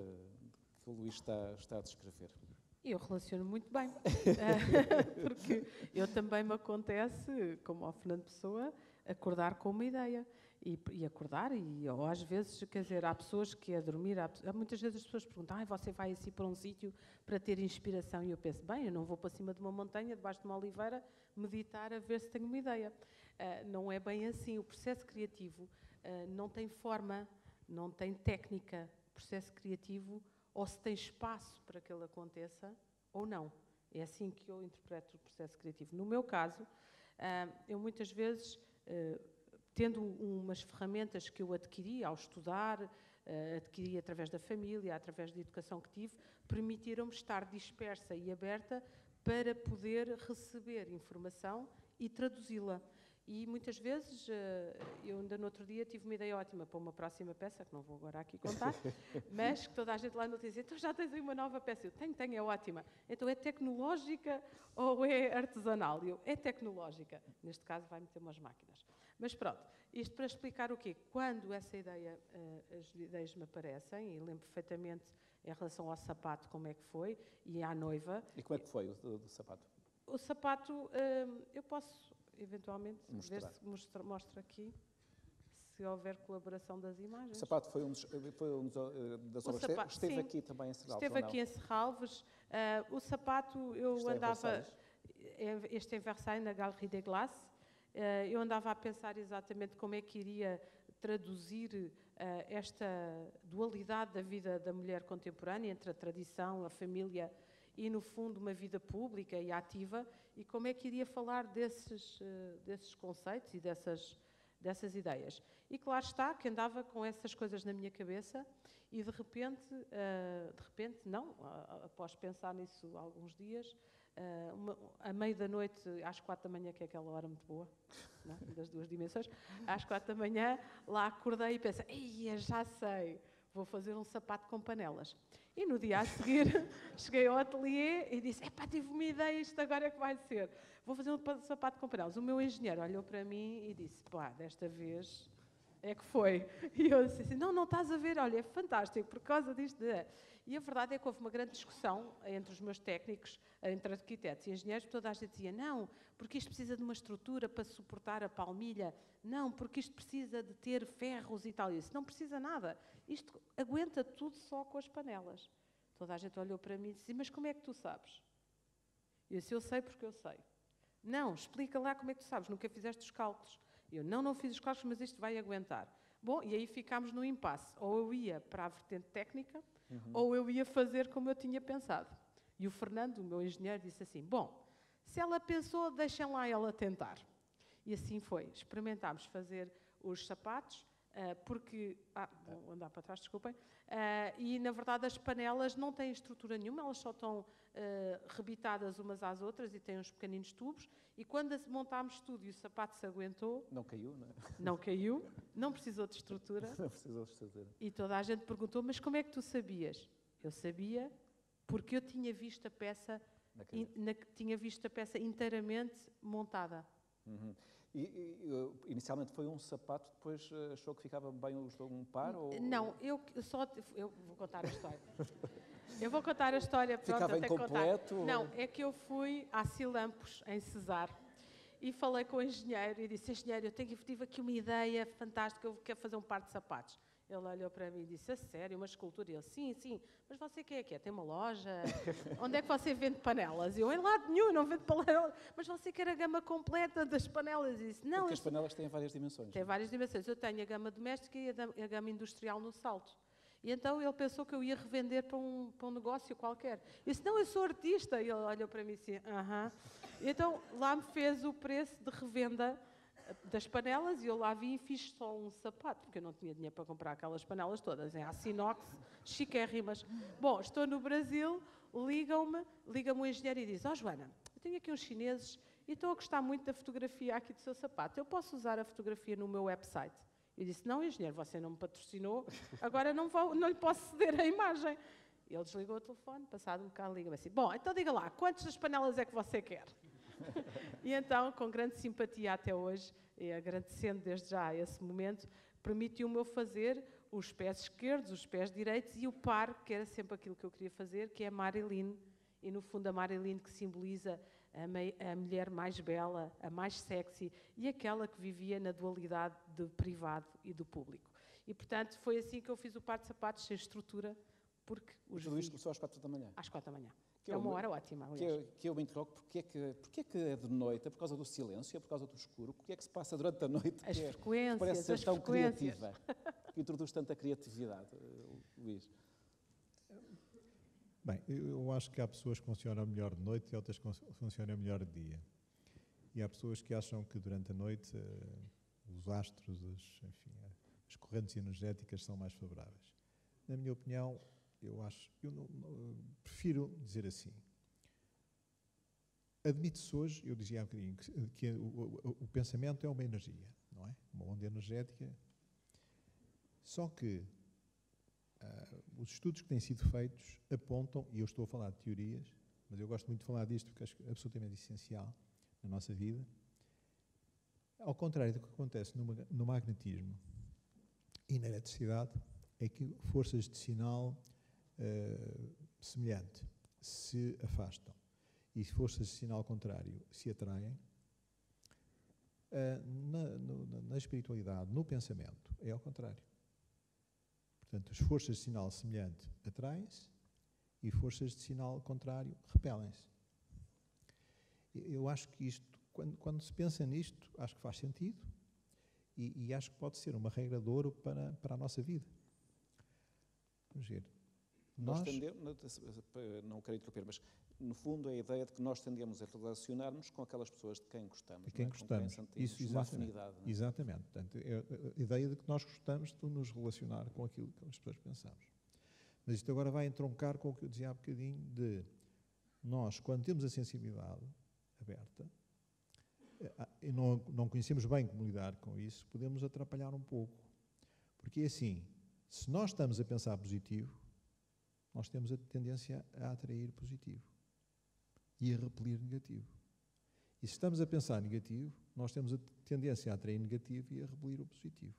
o Luís está a descrever? Eu relaciono muito bem, porque eu também me acontece, como ao Fernando Pessoa, acordar com uma ideia. E acordar, ou às vezes, quer dizer, há pessoas que a dormir, muitas vezes as pessoas perguntam, você vai assim para um sítio para ter inspiração, e eu penso, bem, eu não vou para cima de uma montanha, debaixo de uma oliveira, meditar a ver se tenho uma ideia. Não é bem assim, o processo criativo não tem forma, não tem técnica. O processo criativo, ou se tem espaço para que ele aconteça, ou não. É assim que eu interpreto o processo criativo. No meu caso, eu muitas vezes, tendo umas ferramentas que eu adquiri ao estudar, adquiri através da família, através da educação que tive, permitiram-me estar dispersa e aberta para poder receber informação e traduzi-la. E muitas vezes, eu ainda no outro dia tive uma ideia ótima para uma próxima peça, que não vou agora aqui contar, mas que toda a gente lá não dizia, então já tens aí uma nova peça. Eu tenho, é ótima. Então é tecnológica ou é artesanal? Eu, é tecnológica. Neste caso vai meter umas máquinas. Mas pronto, isto para explicar o quê? Quando essa ideia, as ideias me aparecem, e lembro perfeitamente em relação ao sapato como é que foi, e à noiva. E como é que foi o do sapato? O sapato, eu posso eventualmente mostrar. ver se mostra aqui, se houver colaboração das imagens. O sapato foi das obras. Esteve aqui também em Serralves. Esteve aqui em Serralves. O sapato, eu andava. Este é em Versailles, na Galerie des Glaces. Eu andava a pensar exatamente como é que iria traduzir esta dualidade da vida da mulher contemporânea entre a tradição, a família e, no fundo, uma vida pública e ativa, e como é que iria falar desses conceitos e dessas ideias. E claro está que andava com essas coisas na minha cabeça e de repente não, após pensar nisso alguns dias, à meia da noite, às 4 da manhã, que é aquela hora muito boa, não? Das duas dimensões, às 4 da manhã, lá acordei e pensei, ei, já sei, vou fazer um sapato com panelas. E no dia a seguir, cheguei ao ateliê e disse, tive uma ideia, isto agora é que vai ser. Vou fazer um sapato com panelas. O meu engenheiro olhou para mim e disse, desta vez é que foi. E eu disse assim, não estás a ver, olha, é fantástico, por causa disto. E a verdade é que houve uma grande discussão entre os meus técnicos, entre arquitetos e engenheiros, toda a gente dizia, não, porque isto precisa de uma estrutura para suportar a palmilha, não, porque isto precisa de ter ferros e tal. E eu disse, não precisa nada, isto aguenta tudo só com as panelas. Toda a gente olhou para mim e disse, mas como é que tu sabes? Eu disse, eu sei porque eu sei. Não, explica lá como é que tu sabes, nunca fizeste os cálculos. Eu não fiz os cálculos, mas isto vai aguentar. Bom, e aí ficámos no impasse. Ou eu ia para a vertente técnica, ou eu ia fazer como eu tinha pensado. E o Fernando, o meu engenheiro, disse assim, bom, se ela pensou, deixem lá ela tentar. E assim foi. Experimentámos fazer os sapatos, porque... vou andar para trás, desculpem. E, na verdade, as panelas não têm estrutura nenhuma, elas só estão rebitadas umas às outras e têm uns pequeninos tubos. E quando montámos tudo e o sapato se aguentou... Não caiu, não é? Não caiu, não precisou de estrutura. Não precisou de estrutura. E toda a gente perguntou, mas como é que tu sabias? Eu sabia porque eu tinha visto a peça, tinha visto a peça inteiramente montada. Inicialmente foi um sapato, depois achou que ficava bem um par? Não, eu vou contar a história. Eu vou contar a história, pronto, ficava até incompleto? Contar. Não, é que eu fui à Cilampos, em Cesar, e falei com o engenheiro e disse, engenheiro, eu tive aqui uma ideia fantástica, eu quero fazer um par de sapatos. Ele olhou para mim e disse, a sério, uma escultura? E ele, sim, mas você quem é que é? Tem uma loja? Onde é que você vende panelas? E eu, em lado nenhum, não vendo panelas. Mas você quer a gama completa das panelas? E disse, não. Porque as panelas têm várias dimensões. Tem várias dimensões. Eu tenho a gama doméstica e a gama industrial no Salto. E então ele pensou que eu ia revender para um negócio qualquer. Eu disse, não, eu sou artista. E ele olhou para mim e disse, aham. Então lá me fez o preço de revenda das panelas e eu lá vi e fiz só um sapato, porque eu não tinha dinheiro para comprar aquelas panelas todas, em aço inox, chiquérrimas. Bom, estou no Brasil, liga-me o engenheiro e diz, Joana, eu tenho aqui uns chineses e estou a gostar muito da fotografia aqui do seu sapato, eu posso usar a fotografia no meu website? Eu disse, não, engenheiro, você não me patrocinou, agora não lhe posso ceder a imagem. Ele desligou o telefone, passado um bocado, liga-me assim, bom, então diga lá, quantas panelas é que você quer? E então, com grande simpatia até hoje, e agradecendo desde já esse momento, permitiu-me eu fazer os pés esquerdos, os pés direitos e o par, que era sempre aquilo que eu queria fazer, que é a Marilyn. E no fundo a Marilyn que simboliza a mulher mais bela, a mais sexy e aquela que vivia na dualidade do privado e do público. E portanto foi assim que eu fiz o par de sapatos sem estrutura, porque os tudo isto começou às 4 da manhã? Às 4 da manhã. É uma hora ótima, aliás. Que eu me interrogo, porque é que é de noite? É por causa do silêncio? É por causa do escuro? O que é que se passa durante a noite? As frequências, parece ser tão frequências. Criativa, que introduz tanta criatividade, Luís. Bem, eu acho que há pessoas que funcionam melhor de noite e outras que funcionam melhor de dia. E há pessoas que acham que durante a noite os astros, as correntes energéticas são mais favoráveis. Na minha opinião, eu prefiro dizer assim. Admite-se hoje, eu dizia há bocadinho, que o pensamento é uma energia, não é? Uma onda energética. Só que os estudos que têm sido feitos apontam, e eu estou a falar de teorias, mas eu gosto muito de falar disto porque acho que é absolutamente essencial na nossa vida, ao contrário do que acontece no magnetismo e na eletricidade, é que forças de sinal semelhante se afastam e forças de sinal contrário se atraem. Na espiritualidade, no pensamento, é ao contrário. Portanto, as forças de sinal semelhante atraem-se e forças de sinal contrário repelem-se. Eu acho que isto, quando se pensa nisto, acho que faz sentido e acho que pode ser uma regra de ouro para a nossa vida. Vamos ver. Nós tendemos, não quero interromper, mas no fundo é a ideia de que nós tendemos a relacionar-nos com aquelas pessoas de quem gostamos. De quem gostamos. Com quem sentimos uma afinidade. Não é? Exatamente. Portanto, é a ideia de que nós gostamos de nos relacionar com aquilo que as pessoas pensamos. Mas isto agora vai entroncar com o que eu dizia há bocadinho de nós, quando temos a sensibilidade aberta, e não conhecemos bem como lidar com isso, podemos atrapalhar um pouco. Porque é assim, se nós estamos a pensar positivo, nós temos a tendência a atrair positivo e a repelir negativo. E se estamos a pensar negativo, nós temos a tendência a atrair negativo e a repelir o positivo.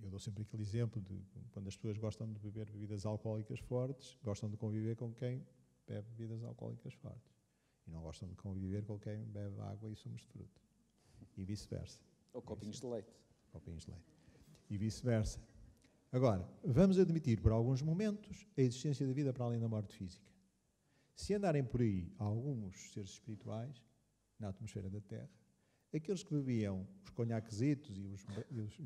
Eu dou sempre aquele exemplo de quando as pessoas gostam de beber bebidas alcoólicas fortes, gostam de conviver com quem bebe bebidas alcoólicas fortes. E não gostam de conviver com quem bebe água e sumos de fruta. E vice-versa. Ou copinhos de leite. Copinhos de leite. E vice-versa. Agora, vamos admitir por alguns momentos a existência da vida para além da morte física. Se andarem por aí alguns seres espirituais, na atmosfera da Terra, aqueles que bebiam os conhaquezitos e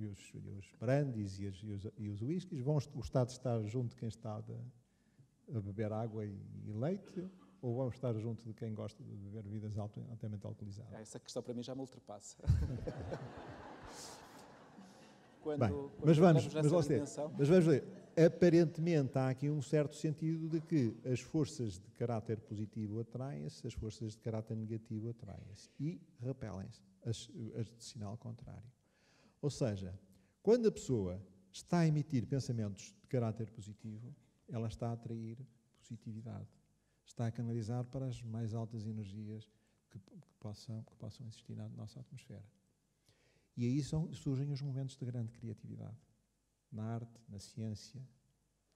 os brandies e os whiskies vão gostar de estar junto de quem está a beber água e leite, ou vão estar junto de quem gosta de beber bebidas altamente alcoolizadas? Essa questão para mim já me ultrapassa. Mas vamos ver. Aparentemente há aqui um certo sentido de que as forças de caráter positivo atraem-se, as forças de caráter negativo atraem-se e repelem-se, as de sinal contrário. Ou seja, quando a pessoa está a emitir pensamentos de caráter positivo, ela está a atrair positividade, está a canalizar para as mais altas energias que possam existir na nossa atmosfera. E aí surgem os momentos de grande criatividade, na arte, na ciência,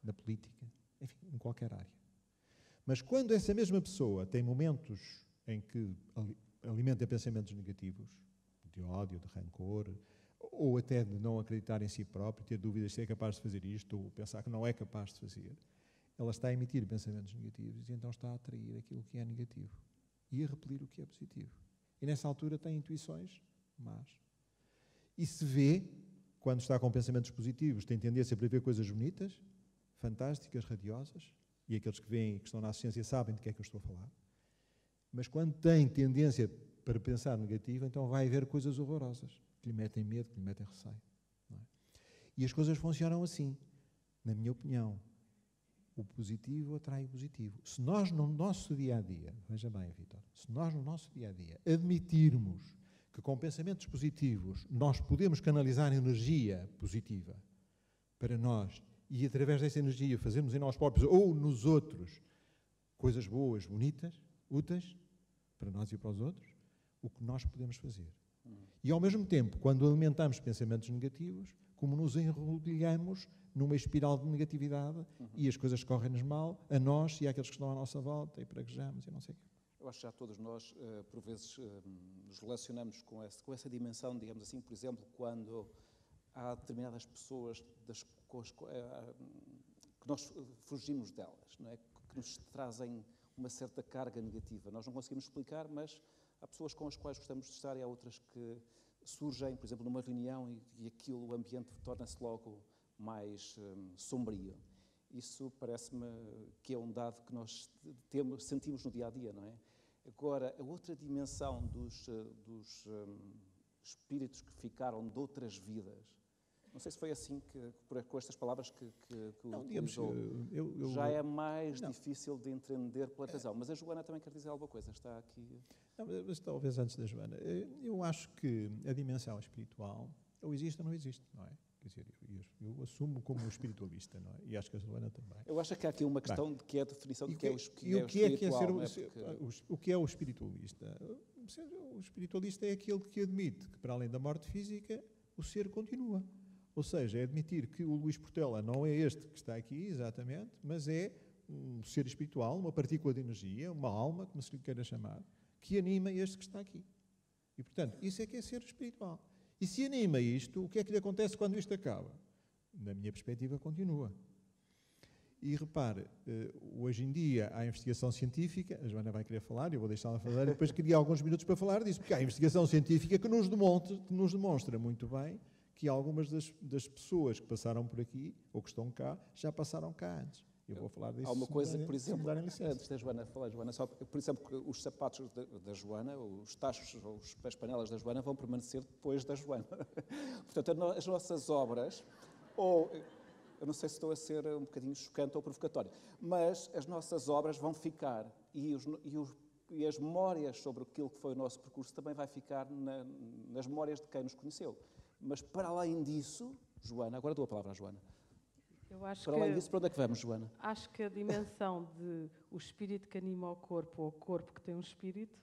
na política, enfim, em qualquer área. Mas quando essa mesma pessoa tem momentos em que alimenta pensamentos negativos, de ódio, de rancor, ou até de não acreditar em si próprio, ter dúvidas se é capaz de fazer isto, ou pensar que não é capaz de fazer, ela está a emitir pensamentos negativos e então está a atrair aquilo que é negativo e a repelir o que é positivo. E nessa altura tem intuições más. E se vê, quando está com pensamentos positivos, tem tendência para ver coisas bonitas, fantásticas, radiosas, e aqueles que veem, que estão na assistência, sabem de que é que eu estou a falar. Mas quando tem tendência para pensar negativo, então vai ver coisas horrorosas, que lhe metem medo, que lhe metem receio. Não é? E as coisas funcionam assim, na minha opinião. O positivo atrai o positivo. Se nós no nosso dia-a-dia, veja bem, Vítor, se nós no nosso dia-a-dia admitirmos que com pensamentos positivos nós podemos canalizar energia positiva para nós e através dessa energia fazermos em nós próprios ou nos outros coisas boas, bonitas, úteis para nós e para os outros, o que nós podemos fazer. E ao mesmo tempo, quando alimentamos pensamentos negativos, como nos enrodilhamos numa espiral de negatividade e as coisas correm-nos mal, a nós e àqueles que estão à nossa volta e praguejamos e não sei o quê. Eu acho que já todos nós, por vezes, nos relacionamos com essa dimensão, digamos assim, por exemplo, quando há determinadas pessoas que nós fugimos delas, não é? Que nos trazem uma certa carga negativa. Nós não conseguimos explicar, mas há pessoas com as quais gostamos de estar e há outras que surgem, por exemplo, numa reunião e aquilo, o ambiente torna-se logo mais sombrio. Isso parece-me que é um dado que nós sentimos no dia-a-dia, não é? Agora, a outra dimensão dos espíritos que ficaram de outras vidas, não sei se foi assim, com estas palavras que não, digamos, já é mais difícil de entender pela razão. Mas a Joana também quer dizer alguma coisa, está aqui... Não, mas talvez antes da Joana, eu acho que a dimensão espiritual ou existe ou não existe, não é? Quer dizer, eu assumo como espiritualista, não é? E acho que a Joana também. Eu acho que há aqui uma questão de que é a definição de que é o espiritual. O que é o espiritualista? O espiritualista é aquele que admite que, para além da morte física, o ser continua. Ou seja, é admitir que o Luís Portela não é este que está aqui, exatamente, mas é um ser espiritual, uma partícula de energia, uma alma, como se lhe queira chamar, que anima este que está aqui. E, portanto, isso é que é ser espiritual. E se anima isto, o que é que lhe acontece quando isto acaba? Na minha perspectiva, continua. E repare, hoje em dia há investigação científica, a Joana vai querer falar, eu vou deixá-la falar, e depois queria alguns minutos para falar disso, porque há investigação científica que nos demonstra muito bem que algumas das pessoas que passaram por aqui, ou que estão cá, já passaram cá antes. Eu vou falar disso. Há uma coisa, por exemplo, antes da Joana falar, Joana, só, por exemplo, que os sapatos da Joana, os tachos ou as panelas da Joana vão permanecer depois da Joana. Portanto, as nossas obras, ou eu não sei se estou a ser um bocadinho chocante ou provocatório, mas as nossas obras vão ficar e as memórias sobre aquilo que foi o nosso percurso também vai ficar nas memórias de quem nos conheceu. Mas para além disso, Joana, agora dou a palavra à Joana. Para além disso, para onde é que vamos, Joana? Acho que a dimensão de o espírito que anima o corpo ou o corpo que tem um espírito,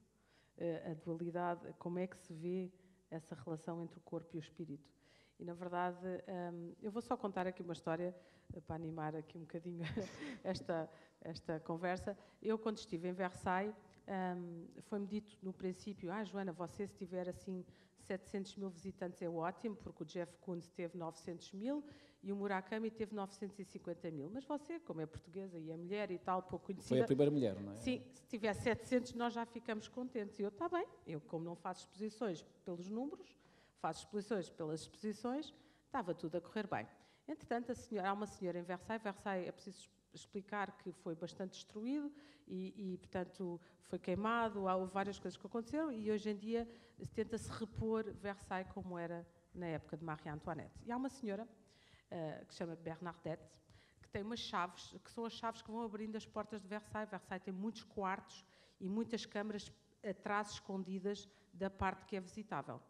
a dualidade, como é que se vê essa relação entre o corpo e o espírito. E, na verdade, eu vou só contar aqui uma história para animar aqui um bocadinho esta conversa. Eu, quando estive em Versailles, foi-me dito no princípio, Joana, você se tiver assim 700 mil visitantes é ótimo, porque o Jeff Koons teve 900 mil e o Murakami teve 950 mil. Mas você, como é portuguesa e é mulher e tal, pouco conhecida... Foi a primeira mulher, não é? Sim, se tiver 700 nós já ficamos contentes. E eu, está bem, eu como não faço exposições pelos números, faço exposições pelas exposições, estava tudo a correr bem. Entretanto, há uma senhora em Versailles, é preciso explicar que foi bastante destruído e, portanto, foi queimado, houve várias coisas que aconteceram e hoje em dia tenta-se repor Versailles como era na época de Marie Antoinette. E há uma senhora que se chama Bernadette, que tem umas chaves, que são as chaves que vão abrindo as portas de Versailles. Versailles tem muitos quartos e muitas câmaras atrás escondidas da parte que é visitável.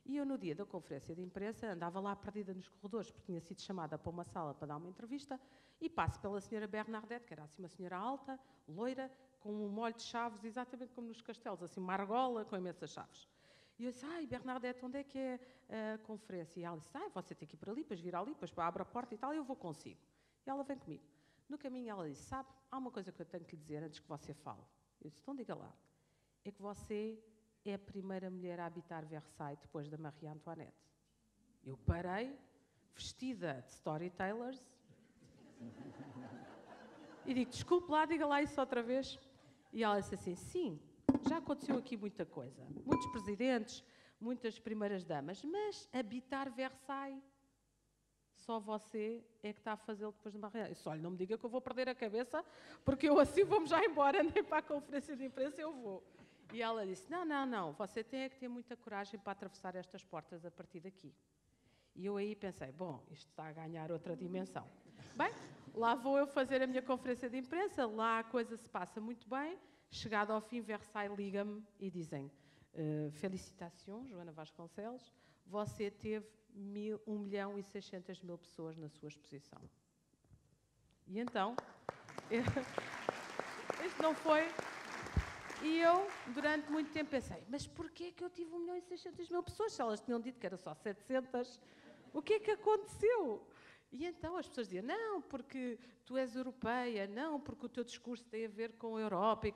E eu, no dia da conferência de imprensa, andava lá perdida nos corredores, porque tinha sido chamada para uma sala para dar uma entrevista, e passo pela senhora Bernadette, que era assim uma senhora alta, loira, com um molho de chaves, exatamente como nos castelos, assim uma argola com imensas chaves. E eu disse, Bernadette, onde é que é a conferência? E ela disse, você tem que ir para ali, depois vir ali, depois abre a porta e tal, e eu vou consigo. E ela vem comigo. No caminho ela disse, sabe, há uma coisa que eu tenho que lhe dizer antes que você fale. Eu disse, então diga lá. É que você é a primeira mulher a habitar Versailles depois da Marie Antoinette. Eu parei, vestida de storytellers, e digo, desculpe lá, diga lá isso outra vez. E ela disse assim, sim, já aconteceu aqui muita coisa. Muitos presidentes, muitas primeiras damas, mas habitar Versailles, só você é que está a fazê-lo depois de uma reunião. Eu disse, olha, não me diga que eu vou perder a cabeça, porque eu assim vou-me já embora, nem para a conferência de imprensa eu vou. E ela disse, não, você tem que ter muita coragem para atravessar estas portas a partir daqui. E eu aí pensei, bom, isto está a ganhar outra dimensão. Bem, lá vou eu fazer a minha conferência de imprensa, lá a coisa se passa muito bem. Chegado ao fim, Versailles liga-me e dizem, felicitações, Joana Vasconcelos, você teve 1.600.000 pessoas na sua exposição. E então, isto não foi... E eu, durante muito tempo, pensei, mas porquê que eu tive 1.600.000 pessoas? Se elas tinham dito que era só 700, o que é que aconteceu? E então as pessoas diziam, não, porque tu és europeia, não, porque o teu discurso tem a ver com a Europa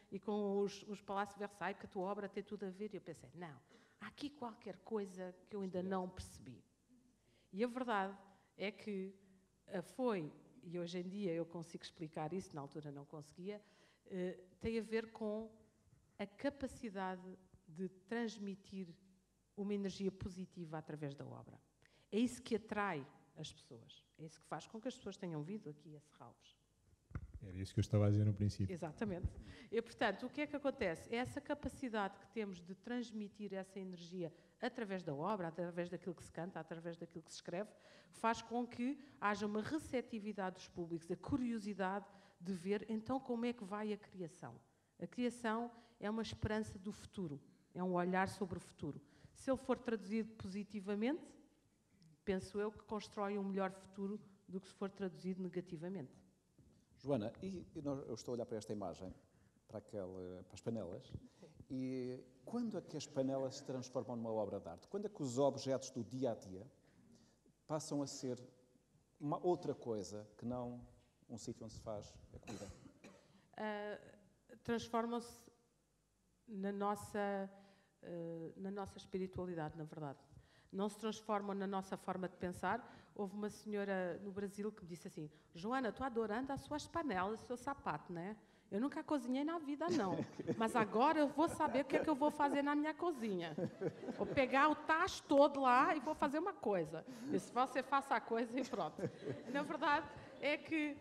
e com os Palácios de Versailles, porque a tua obra tem tudo a ver. E eu pensei, não, há aqui qualquer coisa que eu ainda não percebi. E a verdade é que foi, e hoje em dia eu consigo explicar isso, na altura não conseguia, tem a ver com a capacidade de transmitir uma energia positiva através da obra. É isso que atrai as pessoas. É isso que faz com que as pessoas tenham vindo aqui a Serralves. Era isso que eu estava a dizer no princípio. Exatamente. E, portanto, o que é que acontece? É essa capacidade que temos de transmitir essa energia através da obra, através daquilo que se canta, através daquilo que se escreve, faz com que haja uma receptividade dos públicos, a curiosidade de ver, então, como é que vai a criação. A criação é uma esperança do futuro, é um olhar sobre o futuro. Se ele for traduzido positivamente, penso eu que constrói um melhor futuro do que se for traduzido negativamente. Joana, eu estou a olhar para esta imagem, para as panelas, e quando é que as panelas se transformam numa obra de arte? Quando é que os objetos do dia-a-dia passam a ser uma outra coisa que não um sítio onde se faz a comida? Transformam-se na nossa espiritualidade, na verdade. Não se transformam na nossa forma de pensar. Houve uma senhora no Brasil que me disse assim, Joana, estou adorando as suas panelas, o seu sapato, né? Eu nunca cozinhei na vida, não. Mas agora eu vou saber o que é que eu vou fazer na minha cozinha. Vou pegar o tacho todo lá e vou fazer uma coisa. E se você faça a coisa e pronto. Na verdade, é que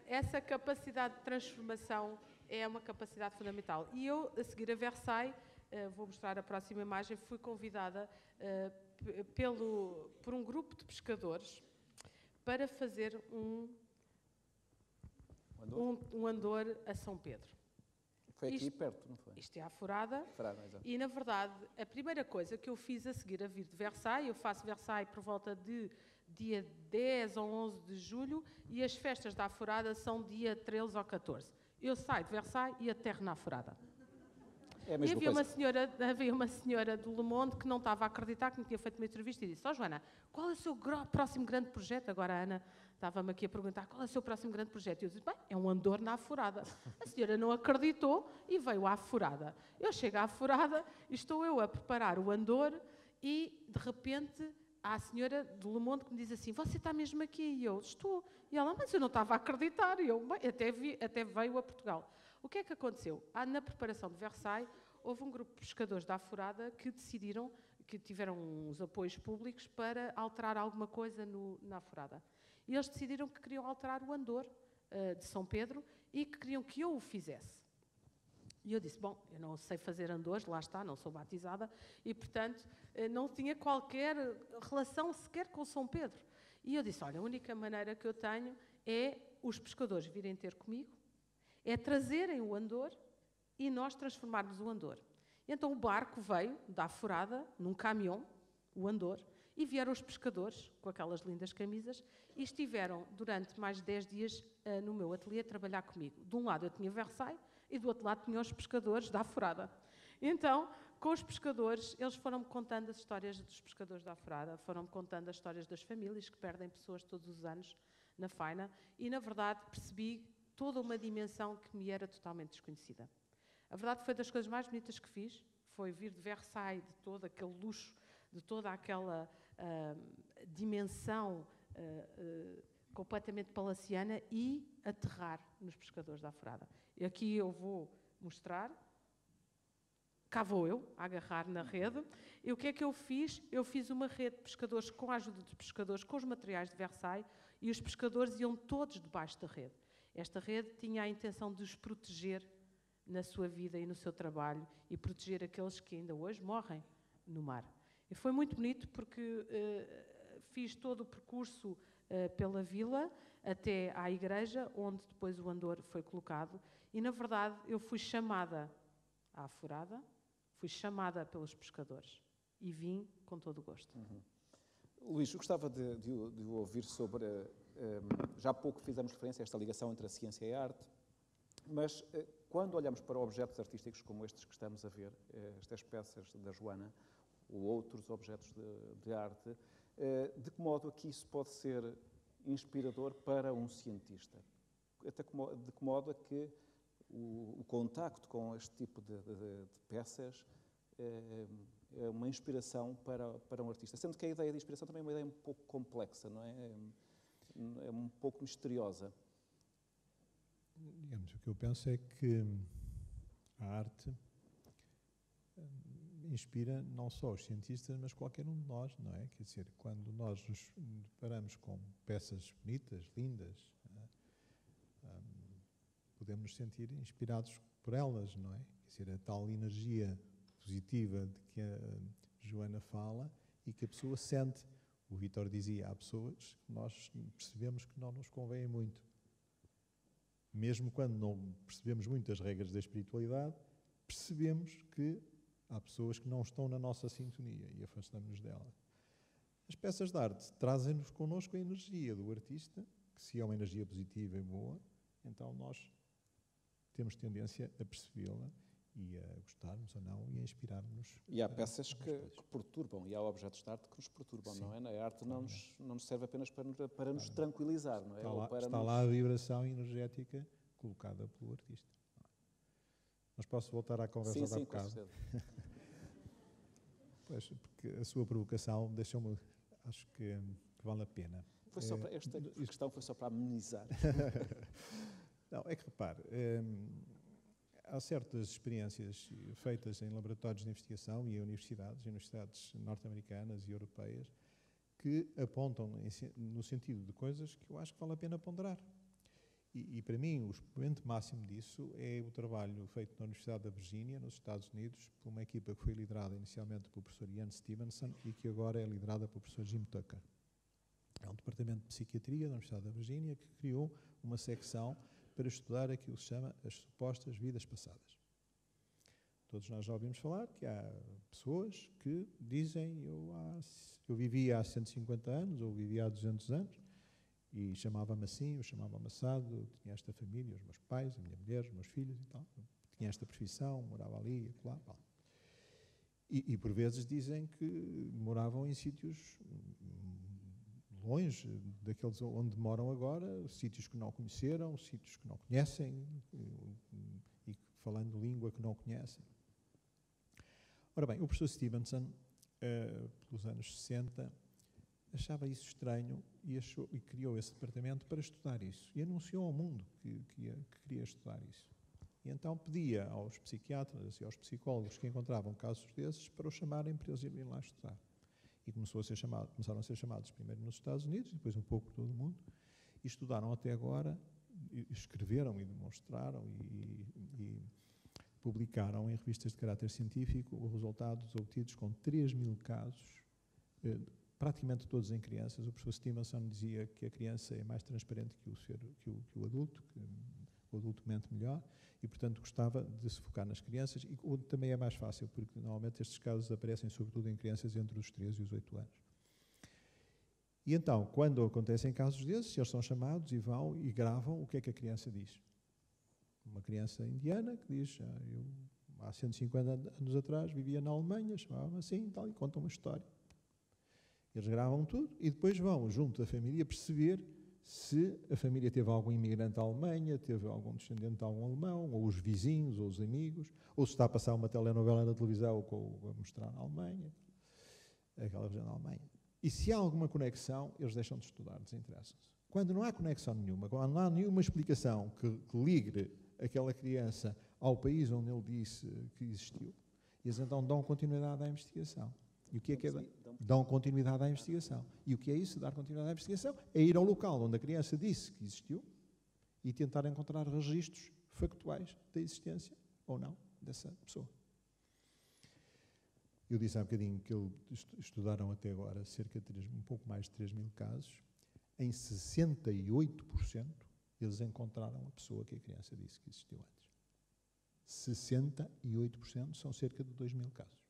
essa capacidade de transformação é uma capacidade fundamental. E eu, a seguir a Versailles, vou mostrar a próxima imagem, fui convidada por um grupo de pescadores para fazer um andor a São Pedro. Foi aqui perto, não foi? Isto é a Furada. Exato. E, na verdade, a primeira coisa que eu fiz a seguir a vir de Versailles, eu faço Versailles por volta de dia 10 ou 11 de julho e as festas da Furada são dia 13 ou 14. Eu saio de Versailles e aterro na Furada. É a mesma e coisa. havia uma senhora do Le Monde que não estava a acreditar, que me tinha feito uma entrevista e disse, Joana, qual é o seu próximo grande projeto? Agora a Ana estava-me aqui a perguntar, qual é o seu próximo grande projeto? E eu disse, bem, é um andor na Furada. A senhora não acreditou e veio à Furada. Eu chego à Furada e estou eu a preparar o andor e, de repente, há a senhora do Le Monde que me diz assim, você está mesmo aqui? E eu, estou. E ela, mas eu não estava a acreditar. E eu, bem, até veio a Portugal. O que é que aconteceu? Na preparação de Versailles, houve um grupo de pescadores da Furada que decidiram, que tiveram uns apoios públicos para alterar alguma coisa na Furada. E eles decidiram que queriam alterar o andor de São Pedro e que queriam que eu o fizesse. E eu disse, bom, eu não sei fazer andores, lá está, não sou batizada, e, portanto, não tinha qualquer relação sequer com São Pedro. E eu disse, olha, a única maneira que eu tenho é os pescadores virem ter comigo, é trazerem o andor e nós transformarmos o andor. Então o barco veio da Furada, num caminhão, o andor, e vieram os pescadores, com aquelas lindas camisas, e estiveram durante mais de 10 dias no meu ateliê a trabalhar comigo. De um lado eu tinha Versailles e do outro lado tinha os pescadores da Furada. Então, com os pescadores, eles foram-me contando as histórias dos pescadores da Furada, foram-me contando as histórias das famílias que perdem pessoas todos os anos na faina, e na verdade percebi toda uma dimensão que me era totalmente desconhecida. A verdade foi das coisas mais bonitas que fiz, foi vir de Versailles, de todo aquele luxo de toda aquela dimensão completamente palaciana e aterrar nos pescadores da Aforada. E aqui eu vou mostrar, cá vou eu, a agarrar na rede, e o que é que eu fiz? Eu fiz uma rede de pescadores com a ajuda dos pescadores, com os materiais de Versailles, e os pescadores iam todos debaixo da rede. Esta rede tinha a intenção de os proteger na sua vida e no seu trabalho, e proteger aqueles que ainda hoje morrem no mar. E foi muito bonito porque fiz todo o percurso pela vila até à igreja, onde depois o andor foi colocado, e na verdade eu fui chamada à Aforada, fui chamada pelos pescadores e vim com todo o gosto. Luís, eu gostava de ouvir sobre, já há pouco fizemos referência a esta ligação entre a ciência e a arte, mas quando olhamos para objetos artísticos como estes que estamos a ver, estas peças da Joana, ou outros objetos de arte, de que modo é que isso pode ser inspirador para um cientista? De que modo é que o contacto com este tipo de peças é uma inspiração para um artista? Sendo que a ideia de inspiração também é uma ideia um pouco complexa, não é? É um pouco misteriosa. Digamos, o que eu penso é que a arte inspira não só os cientistas, mas qualquer um de nós, não é? Quer dizer, quando nós nos deparamos com peças bonitas, lindas, podemos nos sentir inspirados por elas, não é? Quer dizer, a tal energia positiva de que a Joana fala e que a pessoa sente. O Vítor dizia, há pessoas que nós percebemos que não nos convêm muito. Mesmo quando não percebemos muito as regras da espiritualidade, percebemos que há pessoas que não estão na nossa sintonia e afastamos-nos dela. As peças de arte trazem-nos connosco a energia do artista, que se é uma energia positiva e boa, então nós temos tendência a percebê-la e a gostarmos ou não e a inspirar-nos. E há peças que perturbam, e há objetos de arte que nos perturbam, não é? A arte não nos serve apenas para nos tranquilizar, não é? Está lá a vibração energética colocada pelo artista. Mas posso voltar à conversa de há bocado? Com certeza. Pois, porque a sua provocação deixou-me, acho que vale a pena. Foi só para esta questão foi só para amenizar. Não, é que repare, há certas experiências feitas em laboratórios de investigação e em universidades norte-americanas e europeias, que apontam no sentido de coisas que eu acho que vale a pena ponderar. E para mim, o expoente máximo disso é o trabalho feito na Universidade da Virgínia, nos Estados Unidos, por uma equipa que foi liderada inicialmente pelo professor Ian Stevenson e que agora é liderada pelo professor Jim Tucker. É um departamento de psiquiatria da Universidade da Virgínia que criou uma secção para estudar aquilo que se chama as supostas vidas passadas. Todos nós já ouvimos falar que há pessoas que dizem eu vivia há 150 anos ou vivia há 200 anos e chamava-me assim, eu chamava-me assado, eu tinha esta família, os meus pais, a minha mulher, os meus filhos e tal, tinha esta profissão, morava ali e lá. E por vezes dizem que moravam em sítios longe daqueles onde moram agora, sítios que não conheceram, sítios que não conhecem e falando língua que não conhecem. Ora bem, o professor Stevenson, pelos anos 60, achava isso estranho e criou esse departamento para estudar isso. E anunciou ao mundo que queria estudar isso. E então pedia aos psiquiatras e aos psicólogos que encontravam casos desses para os chamarem para eles irem lá estudar. E começaram a ser chamados primeiro nos Estados Unidos, depois um pouco por todo o mundo, e estudaram até agora, escreveram e demonstraram e publicaram em revistas de caráter científico os resultados obtidos com 3.000 casos, praticamente todos em crianças. O professor Stevenson dizia que a criança é mais transparente que o adulto, que o adulto mente melhor, e, portanto, gostava de se focar nas crianças, e onde também é mais fácil, porque normalmente estes casos aparecem sobretudo em crianças entre os 3 e os 8 anos. E então, quando acontecem casos desses, eles são chamados e vão e gravam o que é que a criança diz. Uma criança indiana que diz, eu há 150 anos atrás vivia na Alemanha, chamava-me assim e tal, e contam uma história. Eles gravam tudo e depois vão, junto da família, perceber se a família teve algum imigrante à Alemanha, teve algum descendente de algum alemão, ou os vizinhos, ou os amigos, ou se está a passar uma telenovela na televisão a mostrar na Alemanha. aquela região da Alemanha. E se há alguma conexão, eles deixam de estudar, desinteressam-se. Quando não há conexão nenhuma, quando não há nenhuma explicação que ligue aquela criança ao país onde ele disse que existiu, eles então dão continuidade à investigação. E o que é que é? Dão continuidade à investigação. E o que é isso, dar continuidade à investigação? É ir ao local onde a criança disse que existiu e tentar encontrar registros factuais da existência ou não dessa pessoa. Eu disse há bocadinho que estudaram até agora cerca de um pouco mais de 3 mil casos. Em 68% eles encontraram a pessoa que a criança disse que existiu antes. 68% são cerca de 2 mil casos.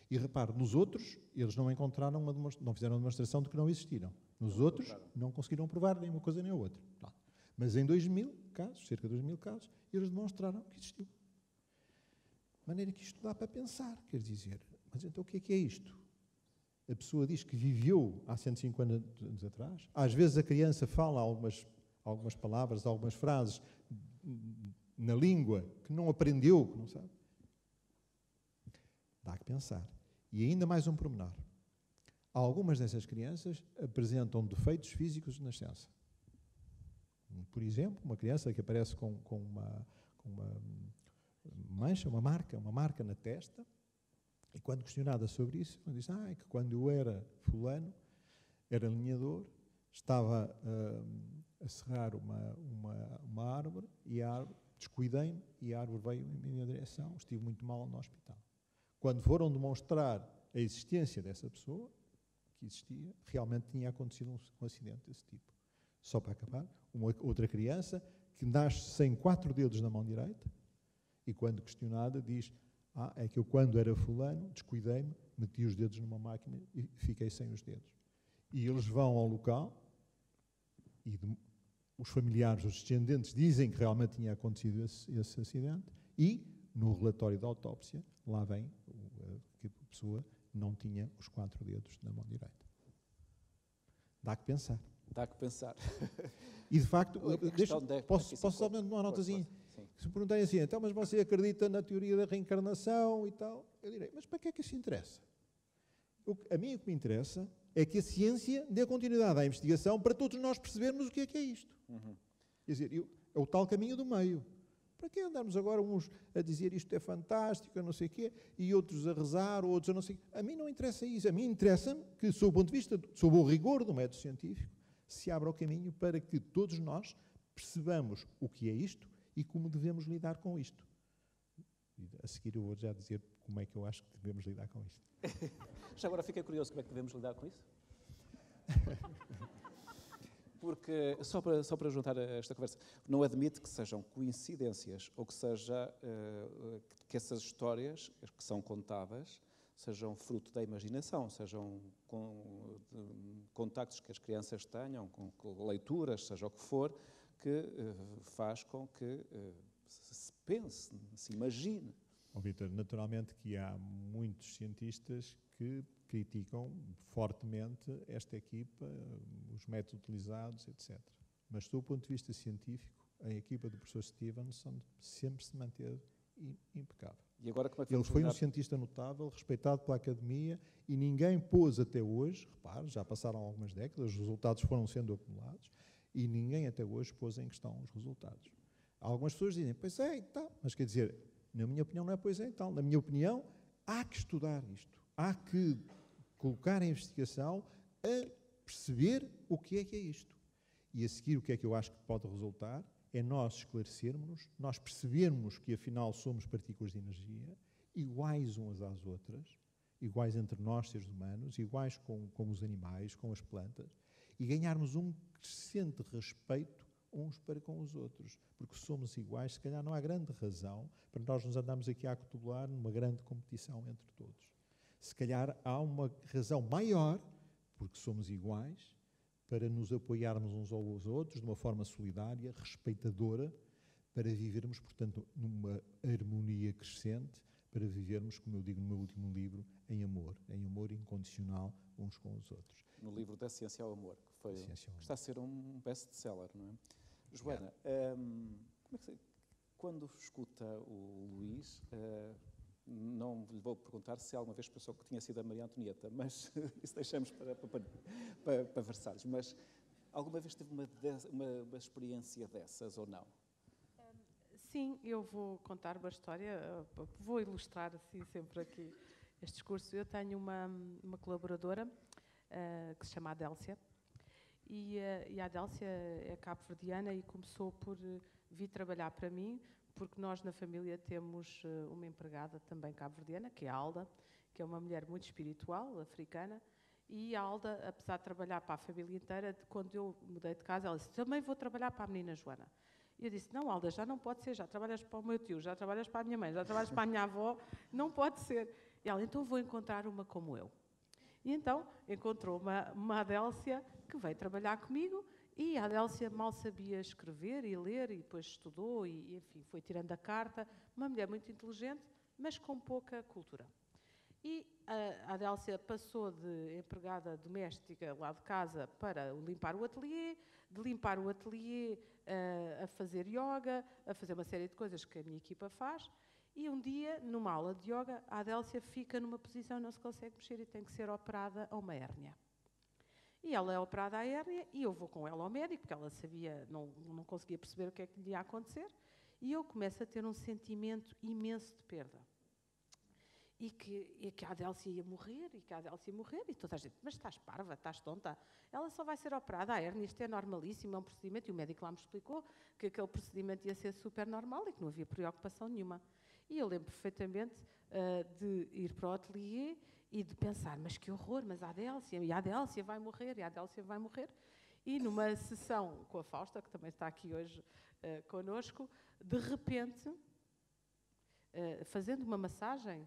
E repare, nos outros, eles não encontraram, não fizeram uma demonstração de que não existiram. Nos outros, não conseguiram provar nem uma coisa nem a outra. Não. Mas em 2 mil casos, cerca de 2 mil casos, eles demonstraram que existiu. De maneira que isto dá para pensar, quer dizer, mas então o que é isto? A pessoa diz que viveu há 150 anos atrás. Às vezes a criança fala algumas palavras, algumas frases na língua que não aprendeu, que não sabe. Dá que pensar. E ainda mais um pormenor. Algumas dessas crianças apresentam defeitos físicos de nascença. Por exemplo, uma criança que aparece com uma mancha, uma marca na testa, e quando questionada sobre isso, ela diz, é que quando eu era fulano, era linhador, estava a serrar uma árvore, e a árvore, descuidei-me, e a árvore veio em minha direção, estive muito mal no hospital. Quando foram demonstrar a existência dessa pessoa, que existia, realmente tinha acontecido um acidente desse tipo. Só para acabar, uma outra criança que nasce sem 4 dedos na mão direita, e quando questionada diz, é que eu quando era fulano, descuidei-me, meti os dedos numa máquina e fiquei sem os dedos. E eles vão ao local, e os familiares, os descendentes, dizem que realmente tinha acontecido esse acidente, e no relatório da autópsia, lá vem que a pessoa não tinha os 4 dedos na mão direita. Dá que pensar. Dá que pensar. E de facto, posso só dar uma notazinha? Se me perguntarem assim, então, mas você acredita na teoria da reencarnação e tal? Eu direi, mas para que é que isso interessa? A mim o que me interessa é que a ciência dê continuidade à investigação para todos nós percebermos o que é isto. Quer dizer, é o tal caminho do meio. Para que andarmos agora uns a dizer isto é fantástico, não sei o quê, e outros a rezar, outros a não sei o quê? A mim não interessa isso. A mim interessa que, sob o ponto de vista, sob o rigor do método científico, se abra o caminho para que todos nós percebamos o que é isto e como devemos lidar com isto. E a seguir eu vou já dizer como é que eu acho que devemos lidar com isto. Já agora fiquei curioso como é que devemos lidar com isso? Porque, só para juntar a esta conversa, não admite que sejam coincidências ou que seja que essas histórias que são contadas sejam fruto da imaginação, sejam contactos que as crianças tenham, com leituras, seja o que for, que faz com que se pense, se imagine. Vítor, naturalmente que há muitos cientistas que criticam fortemente esta equipa, os métodos utilizados, etc. Mas, do ponto de vista científico, a equipa do professor Stevenson sempre se manteve impecável. E agora, como é que ele foi um cientista notável, respeitado pela academia, e ninguém pôs até hoje, repare, já passaram algumas décadas, os resultados foram sendo acumulados, e ninguém até hoje pôs em questão os resultados. Algumas pessoas dizem, pois é e tal, mas quer dizer, na minha opinião não é pois é e tal. Na minha opinião, há que estudar isto, há que colocar a investigação a perceber o que é isto. E a seguir, o que é que eu acho que pode resultar é nós esclarecermos-nos, nós percebermos que afinal somos partículas de energia, iguais umas às outras, iguais entre nós, seres humanos, iguais com os animais, com as plantas, e ganharmos um crescente respeito uns para com os outros, porque somos iguais, se calhar não há grande razão para nós nos andarmos aqui a acotobelar numa grande competição entre todos. Se calhar há uma razão maior, porque somos iguais, para nos apoiarmos uns aos outros de uma forma solidária, respeitadora, para vivermos, portanto, numa harmonia crescente, para vivermos, como eu digo no meu último livro, em amor incondicional uns com os outros. No livro Da Ciência ao Amor, que está a ser um best-seller, não é? Joana, quando escuta o Luís, não lhe vou perguntar se alguma vez pensou que tinha sido a Maria Antonieta, mas isso deixamos para Versalhes. Mas alguma vez teve uma experiência dessas ou não? Sim, eu vou contar uma história, vou ilustrar assim sempre aqui este discurso. Eu tenho uma colaboradora que se chama Adélcia, e a Adélcia é cabo-verdiana e começou por vir trabalhar para mim, porque nós na família temos uma empregada também cabo-verdiana, que é a Alda, que é uma mulher muito espiritual, africana, e a Alda, apesar de trabalhar para a família inteira, quando eu mudei de casa, ela disse, também vou trabalhar para a menina Joana. E eu disse, não, Alda, já não pode ser, já trabalhas para o meu tio, já trabalhas para a minha mãe, já trabalhas para a minha avó, não pode ser. E ela, então vou encontrar uma como eu. E então encontrou uma Adélcia que veio trabalhar comigo, e a Adélcia mal sabia escrever e ler, e depois estudou, e enfim, foi tirando a carta. Uma mulher muito inteligente, mas com pouca cultura. E a Adélcia passou de empregada doméstica lá de casa para limpar o ateliê, de limpar o ateliê a fazer yoga, a fazer uma série de coisas que a minha equipa faz. E um dia, numa aula de yoga, a Adélcia fica numa posição e não se consegue mexer e tem que ser operada a uma hérnia. E ela é operada à hérnia e eu vou com ela ao médico, porque ela sabia, não conseguia perceber o que é que lhe ia acontecer. E eu começo a ter um sentimento imenso de perda. E que a Adélcia ia morrer, e toda a gente, mas estás parva, estás tonta, ela só vai ser operada à hérnia, isto é normalíssimo, é um procedimento, e o médico lá me explicou que aquele procedimento ia ser super normal e que não havia preocupação nenhuma. E eu lembro perfeitamente de ir para o ateliê e de pensar, mas que horror, mas a Adélcia vai morrer, E numa sessão com a Fausta, que também está aqui hoje connosco, de repente, fazendo uma massagem,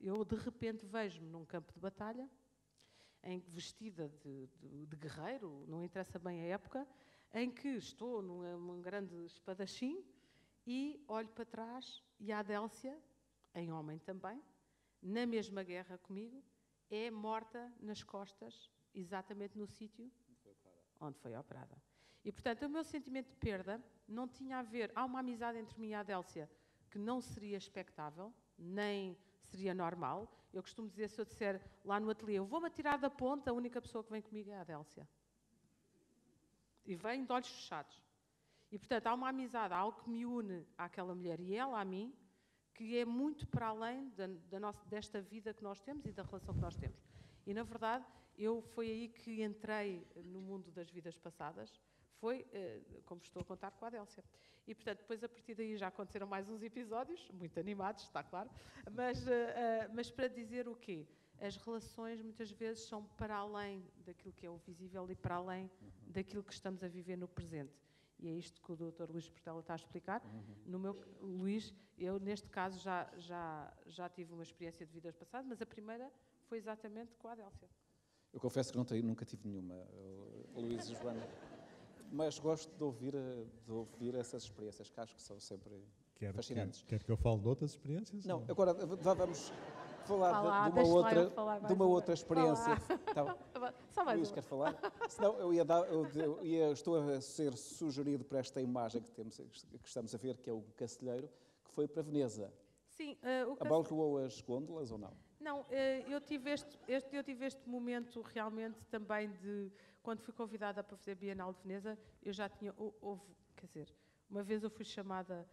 eu de repente vejo-me num campo de batalha, vestida de guerreiro, não interessa bem a época, em que estou num grande espadachim e olho para trás e a Adélcia, em homem também, na mesma guerra comigo, é morta nas costas, exatamente no sítio onde foi operada. E, portanto, o meu sentimento de perda não tinha a ver... Há uma amizade entre mim e a Adélcia que não seria expectável, nem seria normal. Eu costumo dizer, se eu disser lá no ateliê, eu vou-me atirar da ponta, a única pessoa que vem comigo é a Adélcia. E vem de olhos fechados. E, portanto, há uma amizade, há algo que me une àquela mulher e ela a mim, que é muito para além desta vida que nós temos e da relação que nós temos. E, na verdade, foi aí que entrei no mundo das vidas passadas, foi, como estou a contar, com a Adélcia. E, portanto, depois, a partir daí, já aconteceram mais uns episódios, muito animados, está claro, mas para dizer o quê? As relações, muitas vezes, são para além daquilo que é o visível e para além daquilo que estamos a viver no presente. E é isto que o Dr. Luís Portela está a explicar. Luís, eu, neste caso, já tive uma experiência de vidas passadas, mas a primeira foi exatamente com a Adélcia. Eu confesso que nunca tive nenhuma, Luís e Joana. Mas gosto de ouvir essas experiências, que acho que são sempre fascinantes. Quer que eu fale de outras experiências? Não, agora vamos falar de uma outra experiência. Só mais Luís, uma. quer falar? Senão estou a ser sugerido para esta imagem que estamos a ver, que é o Cacilheiro, que foi para Veneza. Sim, abalroou as gôndolas ou não? Não, eu tive este momento realmente também de... Quando fui convidada para fazer a Bienal de Veneza, eu já tinha... uma vez eu fui chamada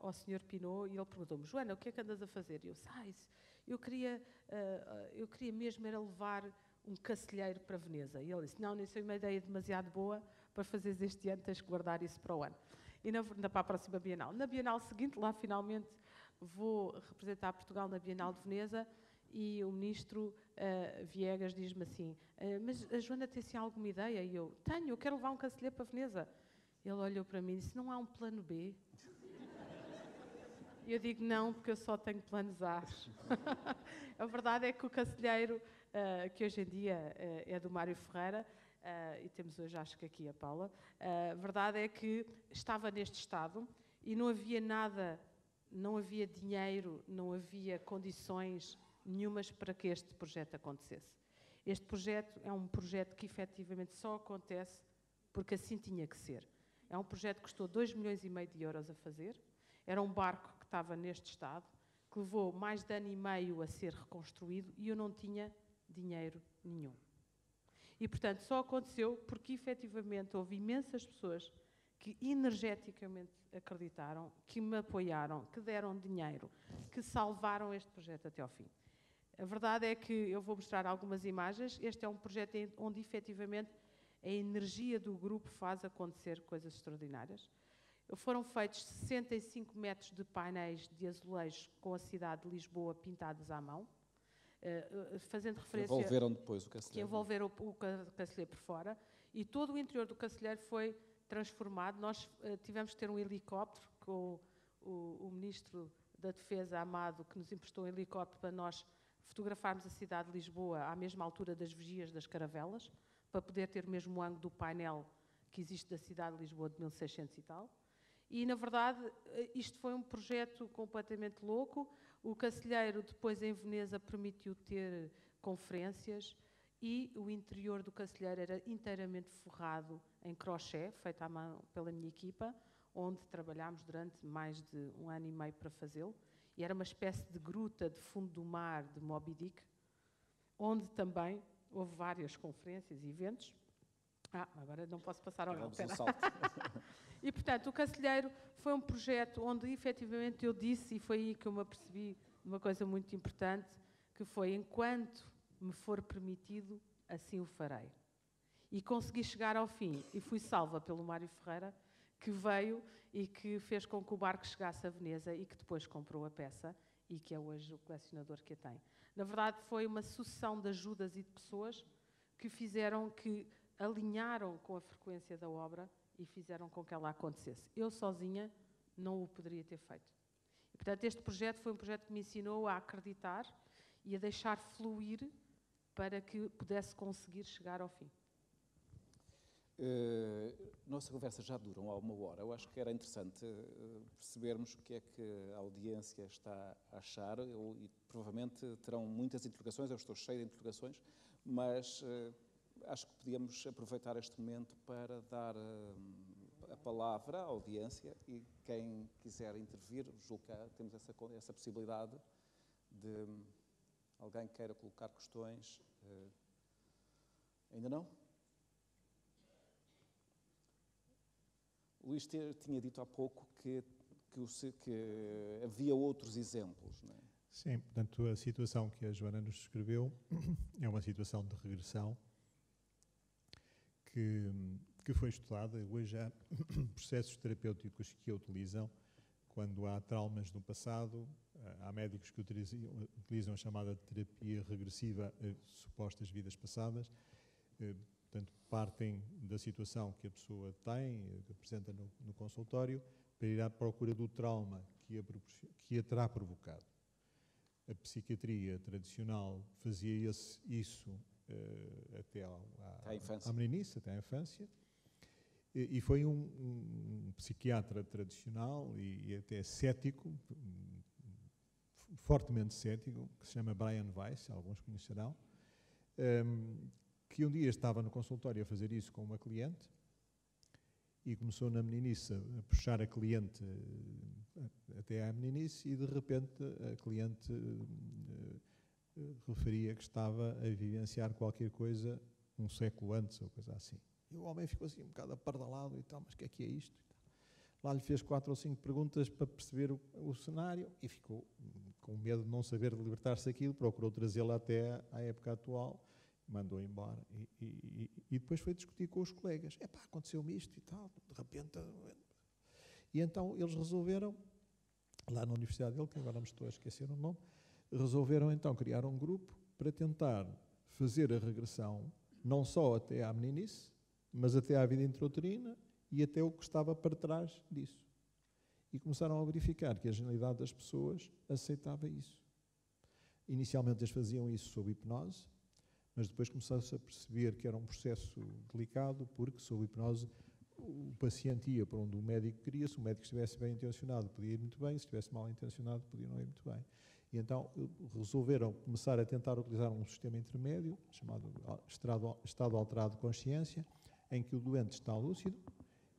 ao Sr. Pinot e ele perguntou-me, Joana, o que é que andas a fazer? E eu disse, eu queria mesmo era levar um cacilheiro para Veneza. E ele disse, não, isso é uma ideia demasiado boa para fazeres este ano, tens que guardar isso para o ano. E para a próxima Bienal. Na Bienal seguinte, lá finalmente vou representar Portugal na Bienal de Veneza e o ministro Viegas diz-me assim, mas a Joana tem assim alguma ideia? E eu quero levar um cacilheiro para Veneza. Ele olhou para mim e disse, não há um plano B? E eu digo, não, porque eu só tenho planos A. A verdade é que o cacilheiro, que hoje em dia é do Mário Ferreira, e temos hoje, acho que aqui a Paula, a verdade é que estava neste estado e não havia nada, não havia dinheiro, não havia condições nenhumas para que este projeto acontecesse. Este projeto é um projeto que efetivamente só acontece porque assim tinha que ser. É um projeto que custou 2,5 milhões de euros a fazer, era um barco que estava neste estado, que levou mais de ano e meio a ser reconstruído e eu não tinha dinheiro nenhum. E, portanto, só aconteceu porque, efetivamente, houve imensas pessoas que energeticamente acreditaram, que me apoiaram, que deram dinheiro, que salvaram este projeto até ao fim. A verdade é que eu vou mostrar algumas imagens. Este é um projeto onde, efetivamente, a energia do grupo faz acontecer coisas extraordinárias. Foram feitos 65 metros de painéis de azulejos com a cidade de Lisboa pintados à mão, fazendo referência... Envolveram depois o Cacilheiro. Que envolveram o Cacilheiro por fora. E todo o interior do Cacilheiro foi transformado. Nós tivemos que ter um helicóptero com o Ministro da Defesa, Amado, que nos emprestou um helicóptero para nós fotografarmos a cidade de Lisboa à mesma altura das vigias das caravelas, para poder ter o mesmo ângulo do painel que existe da cidade de Lisboa de 1600 e tal. E, na verdade, isto foi um projeto completamente louco. O Cacilheiro, depois em Veneza, permitiu ter conferências e o interior do Cacilheiro era inteiramente forrado em crochê, feito à mão pela minha equipa, onde trabalhámos durante mais de 1 ano e meio para fazê-lo. E era uma espécie de gruta de fundo do mar de Moby Dick, onde também houve várias conferências e eventos. Agora não posso passar ao não, espera. E, portanto, o Cacilheiro foi um projeto onde, efetivamente, eu disse, e foi aí que eu me apercebi de uma coisa muito importante, que foi, enquanto me for permitido, assim o farei. E consegui chegar ao fim, e fui salva pelo Mário Ferreira, que veio e que fez com que o barco chegasse a Veneza e que depois comprou a peça e que é hoje o colecionador que a tem. Na verdade, foi uma sucessão de ajudas e de pessoas que fizeram, que alinharam com a frequência da obra e fizeram com que ela acontecesse. Eu sozinha não o poderia ter feito. E, portanto, este projeto foi um projeto que me ensinou a acreditar e a deixar fluir para que pudesse conseguir chegar ao fim. Nossa conversa já dura há 1 hora. Eu acho que era interessante percebermos o que é que a audiência está a achar. E provavelmente terão muitas interrogações, eu estou cheio de interrogações, mas acho que podíamos aproveitar este momento para dar a palavra à audiência e quem quiser intervir, julgo que temos essa possibilidade de alguém queira colocar questões. Ainda não? O Luís tinha dito há pouco que havia outros exemplos, não é? Sim, portanto, a situação que a Joana nos descreveu é uma situação de regressão que foi estudada. Hoje há processos terapêuticos que a utilizam quando há traumas no passado. Há médicos que utilizam a chamada terapia regressiva a supostas vidas passadas. Portanto, partem da situação que a pessoa tem, que apresenta no consultório, para ir à procura do trauma que a terá provocado. A psiquiatria tradicional fazia isso até à meninice, até à infância, e foi um psiquiatra tradicional e até cético, fortemente cético, que se chama Brian Weiss, alguns conhecerão, que um dia estava no consultório a fazer isso com uma cliente e começou na meninice a puxar a cliente até à meninice e de repente a cliente referia que estava a vivenciar qualquer coisa um século antes ou coisa assim. E o homem ficou assim um bocado apardalado e tal, mas o que é isto? Lá lhe fez 4 ou 5 perguntas para perceber o cenário e ficou com medo de não saber libertar-se daquilo, procurou trazê-la até à época atual, mandou embora e depois foi discutir com os colegas. Aconteceu-me isto e tal, de repente... E então eles resolveram, lá na universidade dele, que agora me estou a esquecer o nome, resolveram então criar um grupo para tentar fazer a regressão, não só até à meninice, mas até à vida intrauterina e até o que estava para trás disso. E começaram a verificar que a generalidade das pessoas aceitava isso. Inicialmente eles faziam isso sob hipnose, mas depois começaram-se a perceber que era um processo delicado, porque sob hipnose o paciente ia para onde o médico queria. Se o médico estivesse bem intencionado, podia ir muito bem; se estivesse mal intencionado, podia não ir muito bem. E então resolveram começar a tentar utilizar um sistema intermédio, chamado estado alterado de consciência, em que o doente está lúcido,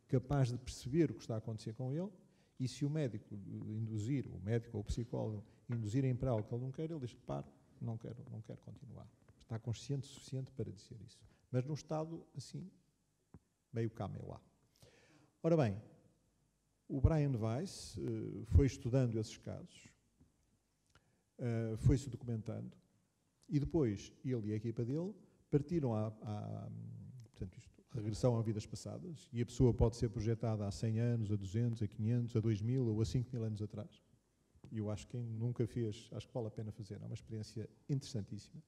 capaz de perceber o que está a acontecer com ele E se o médico o médico ou o psicólogo induzirem para algo que ele não quer, ele diz, paro, não quero continuar. Está consciente o suficiente para dizer isso. Mas num estado, assim, meio cá, meio lá. Ora bem, o Brian Weiss foi estudando esses casos, foi-se documentando, e depois ele e a equipa dele partiram portanto, regressão a vidas passadas, e a pessoa pode ser projetada há 100 anos, a 200, a 500, a 2000 ou a 5000 anos atrás. E eu acho que quem nunca fez, acho que vale a pena fazer. É uma experiência interessantíssima,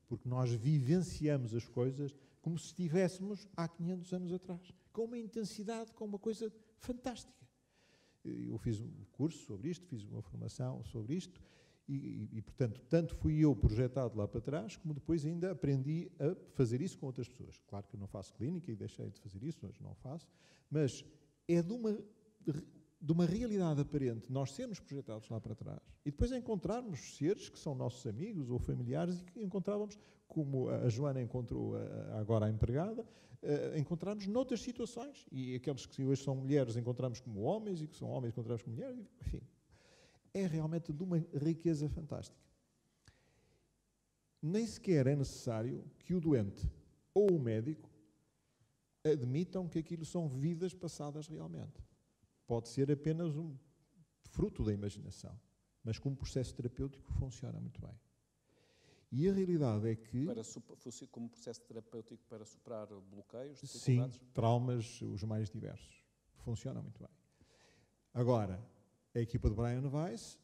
porque nós vivenciamos as coisas como se estivéssemos há 500 anos atrás, com uma intensidade, com uma coisa fantástica. Eu fiz um curso sobre isto, fiz uma formação sobre isto, e, portanto, tanto fui eu projetado lá para trás, como depois ainda aprendi a fazer isso com outras pessoas. Claro que eu não faço clínica e deixei de fazer isso, hoje não faço, mas é de uma realidade aparente nós sermos projetados lá para trás e depois encontrarmos seres que são nossos amigos ou familiares e que encontrávamos, como a Joana encontrou agora a empregada, encontrarmos noutras situações. E aqueles que hoje são mulheres encontramos como homens e que são homens encontramos como mulheres, enfim. É realmente de uma riqueza fantástica. Nem sequer é necessário que o doente ou o médico admitam que aquilo são vidas passadas realmente. Pode ser apenas um fruto da imaginação, mas como processo terapêutico funciona muito bem. E a realidade é que... Como processo terapêutico para superar bloqueios, dificuldades? Sim, traumas os mais diversos. Funciona muito bem. Agora, a equipa de Brian Weiss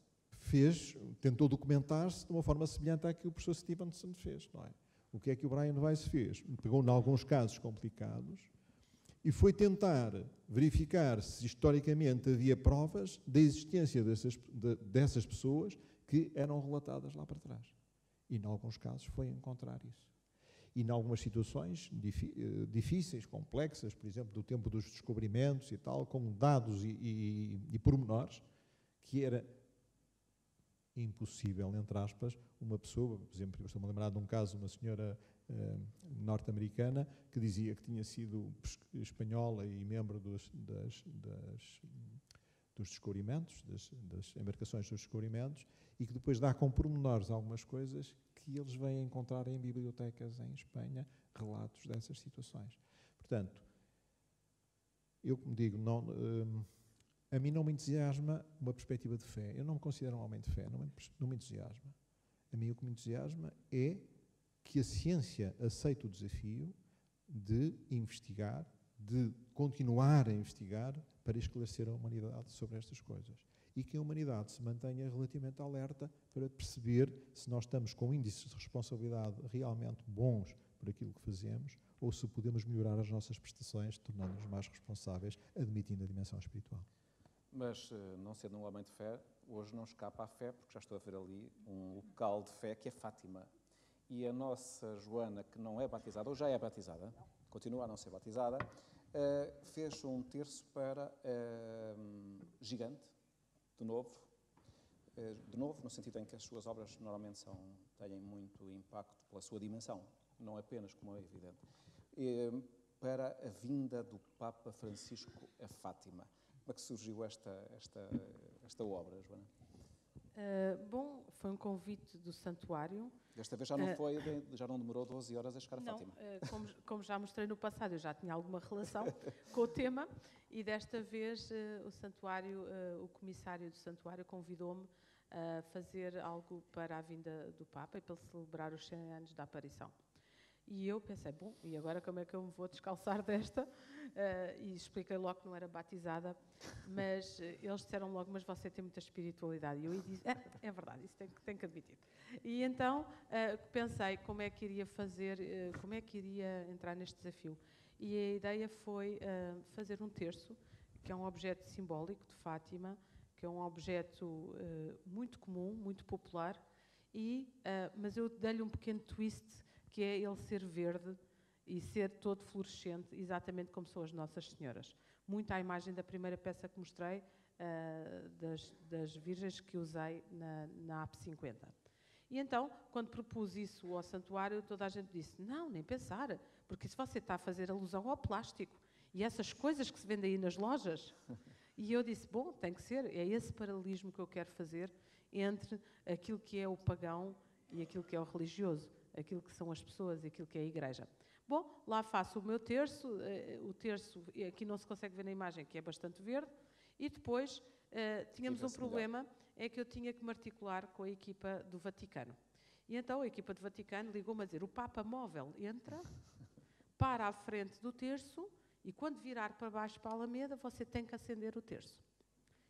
tentou documentar-se de uma forma semelhante à que o professor Stevenson fez, não é? O que é que o Brian Weiss fez? Pegou em alguns casos complicados e foi tentar verificar se historicamente havia provas da existência dessas pessoas que eram relatadas lá para trás. E, em alguns casos, foi encontrar isso. E, em algumas situações difíceis, complexas, por exemplo, do tempo dos descobrimentos e tal, com dados e pormenores, que era impossível, entre aspas, uma pessoa, por exemplo, eu estou-me a lembrar de um caso, uma senhora norte-americana que dizia que tinha sido espanhola e membro dos descobrimentos, das embarcações dos descobrimentos, e que depois dá com pormenores algumas coisas que eles vêm encontrar em bibliotecas em Espanha, relatos dessas situações. Portanto, eu como digo, a mim não me entusiasma uma perspectiva de fé. Eu não me considero um homem de fé, não me entusiasma. A mim o que me entusiasma é que a ciência aceite o desafio de investigar, de continuar a investigar para esclarecer a humanidade sobre estas coisas. E que a humanidade se mantenha relativamente alerta para perceber se nós estamos com índices de responsabilidade realmente bons por aquilo que fazemos ou se podemos melhorar as nossas prestações, tornando-nos mais responsáveis, admitindo a dimensão espiritual. Mas, não sendo um homem de fé, hoje não escapa à fé, porque já estou a ver ali um local de fé que é Fátima. E a nossa Joana, que não é batizada, ou já é batizada, continua a não ser batizada, fez um terço para Gigante, de novo, no sentido em que as suas obras normalmente têm muito impacto pela sua dimensão, não apenas, como é evidente, para a vinda do Papa Francisco a Fátima. Como é que surgiu esta obra, Joana? Bom, foi um convite do santuário. Desta vez já não demorou 12 horas a chegar a Fátima. Como já mostrei no passado, eu já tinha alguma relação com o tema e desta vez o santuário, o comissário do santuário convidou-me a fazer algo para a vinda do Papa e para celebrar os 100 anos da aparição. E eu pensei, bom, e agora como é que eu me vou descalçar desta? E expliquei logo que não era batizada, mas eles disseram logo, mas você tem muita espiritualidade. E eu disse, é verdade, isso tem que admitir. E então pensei como é que iria fazer, como é que iria entrar neste desafio. E a ideia foi fazer um terço, que é um objeto simbólico de Fátima, que é um objeto muito comum, muito popular, mas eu dei-lhe um pequeno twist, que é ele ser verde e ser todo fluorescente, exatamente como são as Nossas Senhoras. Muito à imagem da primeira peça que mostrei, das virgens que usei na AP 50. E então, quando propus isso ao santuário, toda a gente disse, não, nem pensar, porque se você está a fazer alusão ao plástico e essas coisas que se vendem aí nas lojas, E eu disse, bom, tem que ser, é esse paralelismo que eu quero fazer entre aquilo que é o pagão e aquilo que é o religioso, aquilo que são as pessoas e aquilo que é a igreja. Bom, lá faço o meu terço, o terço, aqui não se consegue ver na imagem, que é bastante verde, e depois tínhamos um problema, é que eu tinha que me articular com a equipa do Vaticano. E então a equipa do Vaticano ligou-me a dizer, o Papa Móvel entra, para à frente do terço, e quando virar para baixo para a Alameda, você tem que acender o terço.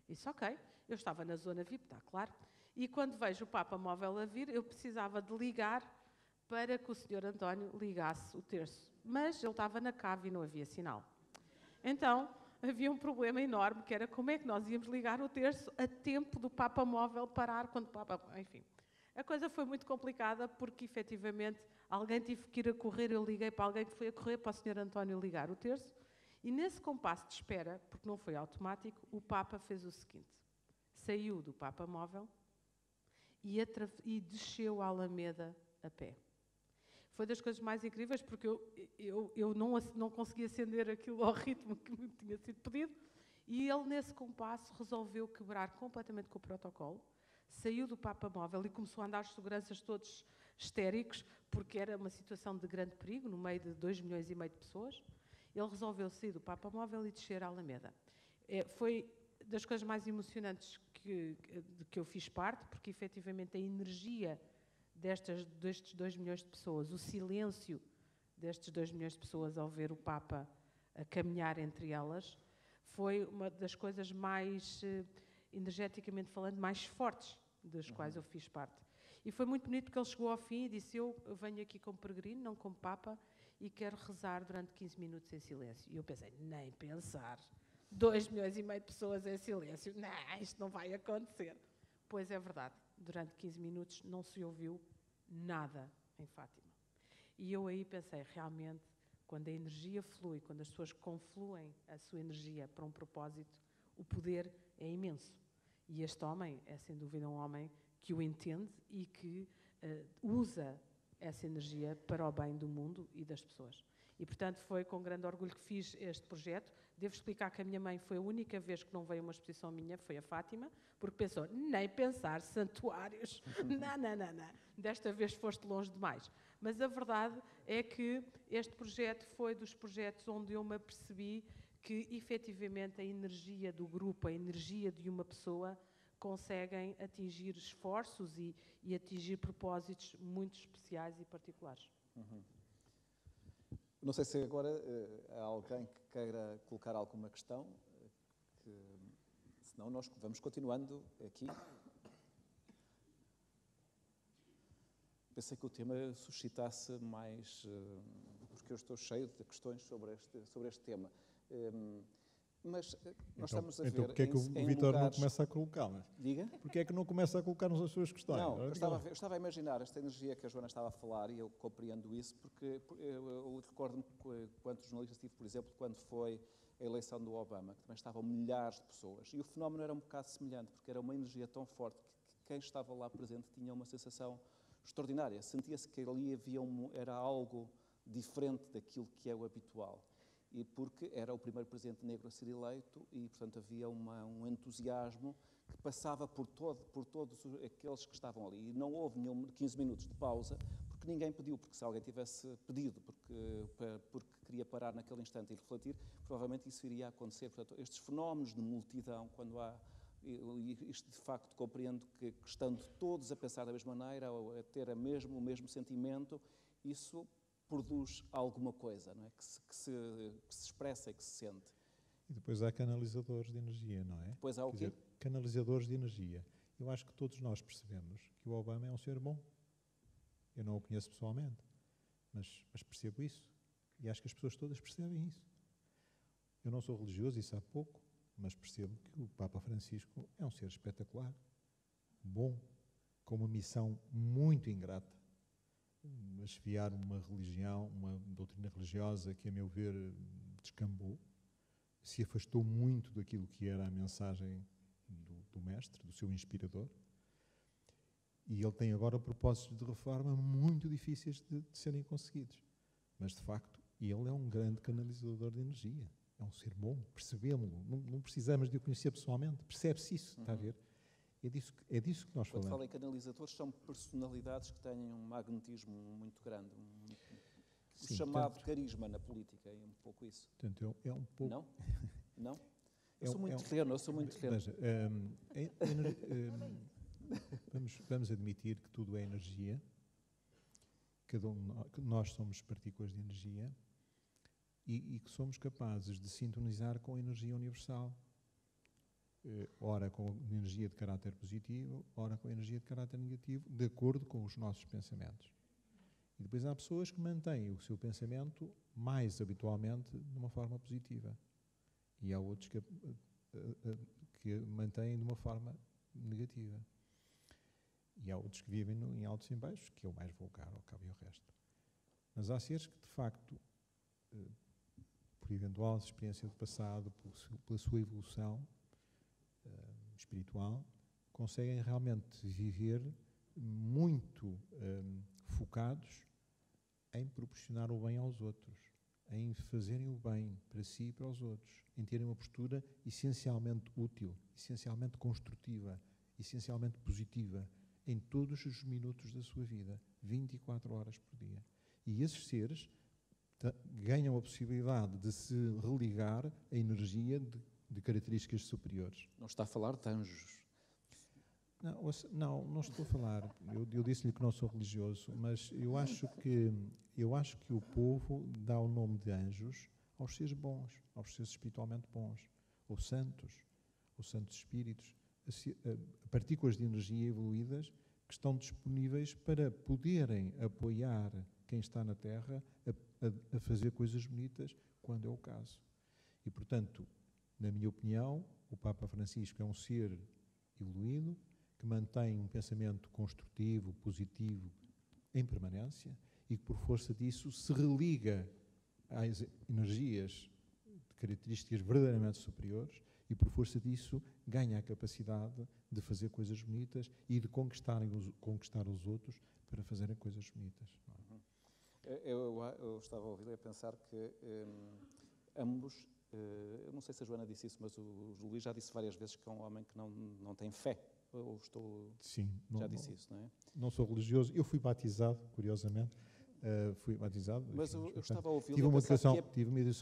Isso, ok. Eu estava na zona VIP, está claro. E quando vejo o Papa Móvel a vir, eu precisava de ligar para que o Sr. António ligasse o terço. Mas ele estava na cave e não havia sinal. Então, havia um problema enorme, que era como é que nós íamos ligar o terço a tempo do Papa Móvel parar, quando o Papa... Enfim, a coisa foi muito complicada, porque, efetivamente, alguém teve que ir a correr, eu liguei para alguém que foi a correr para o Sr. António ligar o terço, e nesse compasso de espera, porque não foi automático, o Papa fez o seguinte, saiu do Papa Móvel e desceu a Alameda a pé. Foi das coisas mais incríveis, porque eu não conseguia acender aquilo ao ritmo que me tinha sido pedido, e ele, nesse compasso, resolveu quebrar completamente com o protocolo, saiu do Papa Móvel e começou a andar os seguranças todos histéricos, porque era uma situação de grande perigo, no meio de 2,5 milhões de pessoas. Ele resolveu sair do Papa Móvel e descer a Alameda. Foi das coisas mais emocionantes de que eu fiz parte, porque efetivamente a energia destes 2 milhões de pessoas, o silêncio destes 2 milhões de pessoas ao ver o Papa a caminhar entre elas, foi uma das coisas mais, energeticamente falando, mais fortes das quais eu fiz parte. E foi muito bonito porque ele chegou ao fim e disse, eu venho aqui como peregrino, não como Papa, e quero rezar durante 15 minutos em silêncio. E eu pensei, nem pensar, 2,5 milhões de pessoas em silêncio, não, isto não vai acontecer. Pois é verdade, durante 15 minutos não se ouviu nada em Fátima. E eu aí pensei, realmente, quando a energia flui, quando as pessoas confluem a sua energia para um propósito, o poder é imenso. E este homem é, sem dúvida, um homem que o entende e que usa essa energia para o bem do mundo e das pessoas. E, portanto, foi com grande orgulho que fiz este projeto. Devo explicar que a minha mãe foi a única vez que não veio uma exposição minha, foi a Fátima, porque pensou, nem pensar, santuários, não, desta vez foste longe demais. Mas a verdade é que este projeto foi dos projetos onde eu me apercebi que, efetivamente, a energia do grupo, a energia de uma pessoa, conseguem atingir esforços e atingir propósitos muito especiais e particulares. Não sei se agora há alguém que queira colocar alguma questão, senão nós vamos continuando aqui. Pensei que o tema suscitasse mais, porque eu estou cheio de questões sobre este tema. Mas nós estamos a ver... Então, porque é que o Vítor não começa a colocá-las? Diga? Porque é que não começa a colocar-nos as suas questões? Não, eu estava a imaginar esta energia que a Joana estava a falar, e eu compreendo isso, porque eu recordo-me quantos jornalistas tive, por exemplo, quando foi a eleição do Obama, que também estavam milhares de pessoas, e o fenómeno era um bocado semelhante, porque era uma energia tão forte que quem estava lá presente tinha uma sensação extraordinária. Sentia-se que ali era algo diferente daquilo que é o habitual. E porque era o primeiro presidente negro a ser eleito e, portanto, havia um entusiasmo que passava por todos aqueles que estavam ali. E não houve nenhum 15 minutos de pausa, porque ninguém pediu, porque se alguém tivesse pedido, porque queria parar naquele instante e refletir, provavelmente isso iria acontecer. Portanto, estes fenómenos de multidão, quando há... Isto, de facto, compreendo que, estando todos a pensar da mesma maneira, ou a ter o mesmo sentimento, isso produz alguma coisa, não é? que se expressa e que se sente. E depois há canalizadores de energia, não é? Depois há o quê? Canalizadores de energia. Eu acho que todos nós percebemos que o Obama é um senhor bom. Eu não o conheço pessoalmente, mas percebo isso. E acho que as pessoas todas percebem isso. Eu não sou religioso, isso há pouco, mas percebo que o Papa Francisco é um ser espetacular, bom, com uma missão muito ingrata. Esfiar uma religião, uma doutrina religiosa que, a meu ver, descambou, se afastou muito daquilo que era a mensagem do mestre, do seu inspirador, e ele tem agora propósitos de reforma muito difíceis de serem conseguidos. Mas, de facto, ele é um grande canalizador de energia. é um ser bom, percebemos-lo, não precisamos de o conhecer pessoalmente, percebe-se isso, está a ver? É disso que nós Quando falamos. fala em canalizadores, são personalidades que têm um magnetismo muito grande, o Sim, chamado carisma na política, é um pouco isso. Portanto, é um pouco... Não? Não? Eu sou muito terreno, eu sou muito terreno. Veja, vamos admitir que tudo é energia, que nós somos partículas de energia e que somos capazes de sintonizar com a energia universal. Ora com energia de caráter positivo, ora com energia de caráter negativo, de acordo com os nossos pensamentos. E depois há pessoas que mantêm o seu pensamento mais habitualmente de uma forma positiva. E há outros que mantêm de uma forma negativa. E há outros que vivem em altos e baixos, que é o mais vulgar, ao cabo e o resto. Mas há seres que, de facto, por eventual experiência do passado, pela sua evolução espiritual, conseguem realmente viver muito focados em proporcionar o bem aos outros, em fazerem o bem para si e para os outros, em terem uma postura essencialmente útil, essencialmente construtiva, essencialmente positiva, em todos os minutos da sua vida, 24 horas por dia. E esses seres ganham a possibilidade de se religar a energia de características superiores. Não está a falar de anjos. Não estou a falar. Eu disse-lhe que não sou religioso, mas eu acho que o povo dá o nome de anjos aos seres bons, aos seres espiritualmente bons, ou santos espíritos, partículas de energia evoluídas que estão disponíveis para poderem apoiar quem está na Terra a fazer coisas bonitas quando é o caso. E, portanto, na minha opinião, o Papa Francisco é um ser evoluído, que mantém um pensamento construtivo, positivo, em permanência, e que por força disso se religa às energias de características verdadeiramente superiores e por força disso ganha a capacidade de fazer coisas bonitas e de conquistar os outros para fazerem coisas bonitas. Eu estava a ouvir a pensar que ambos, eu não sei se a Joana disse isso, mas o Luís já disse várias vezes que é um homem que não tem fé. Ou Sim, já disse isso, não é? Não sou religioso. Eu fui batizado, curiosamente. Fui batizado. Mas eu estava a ouvir. Tive uma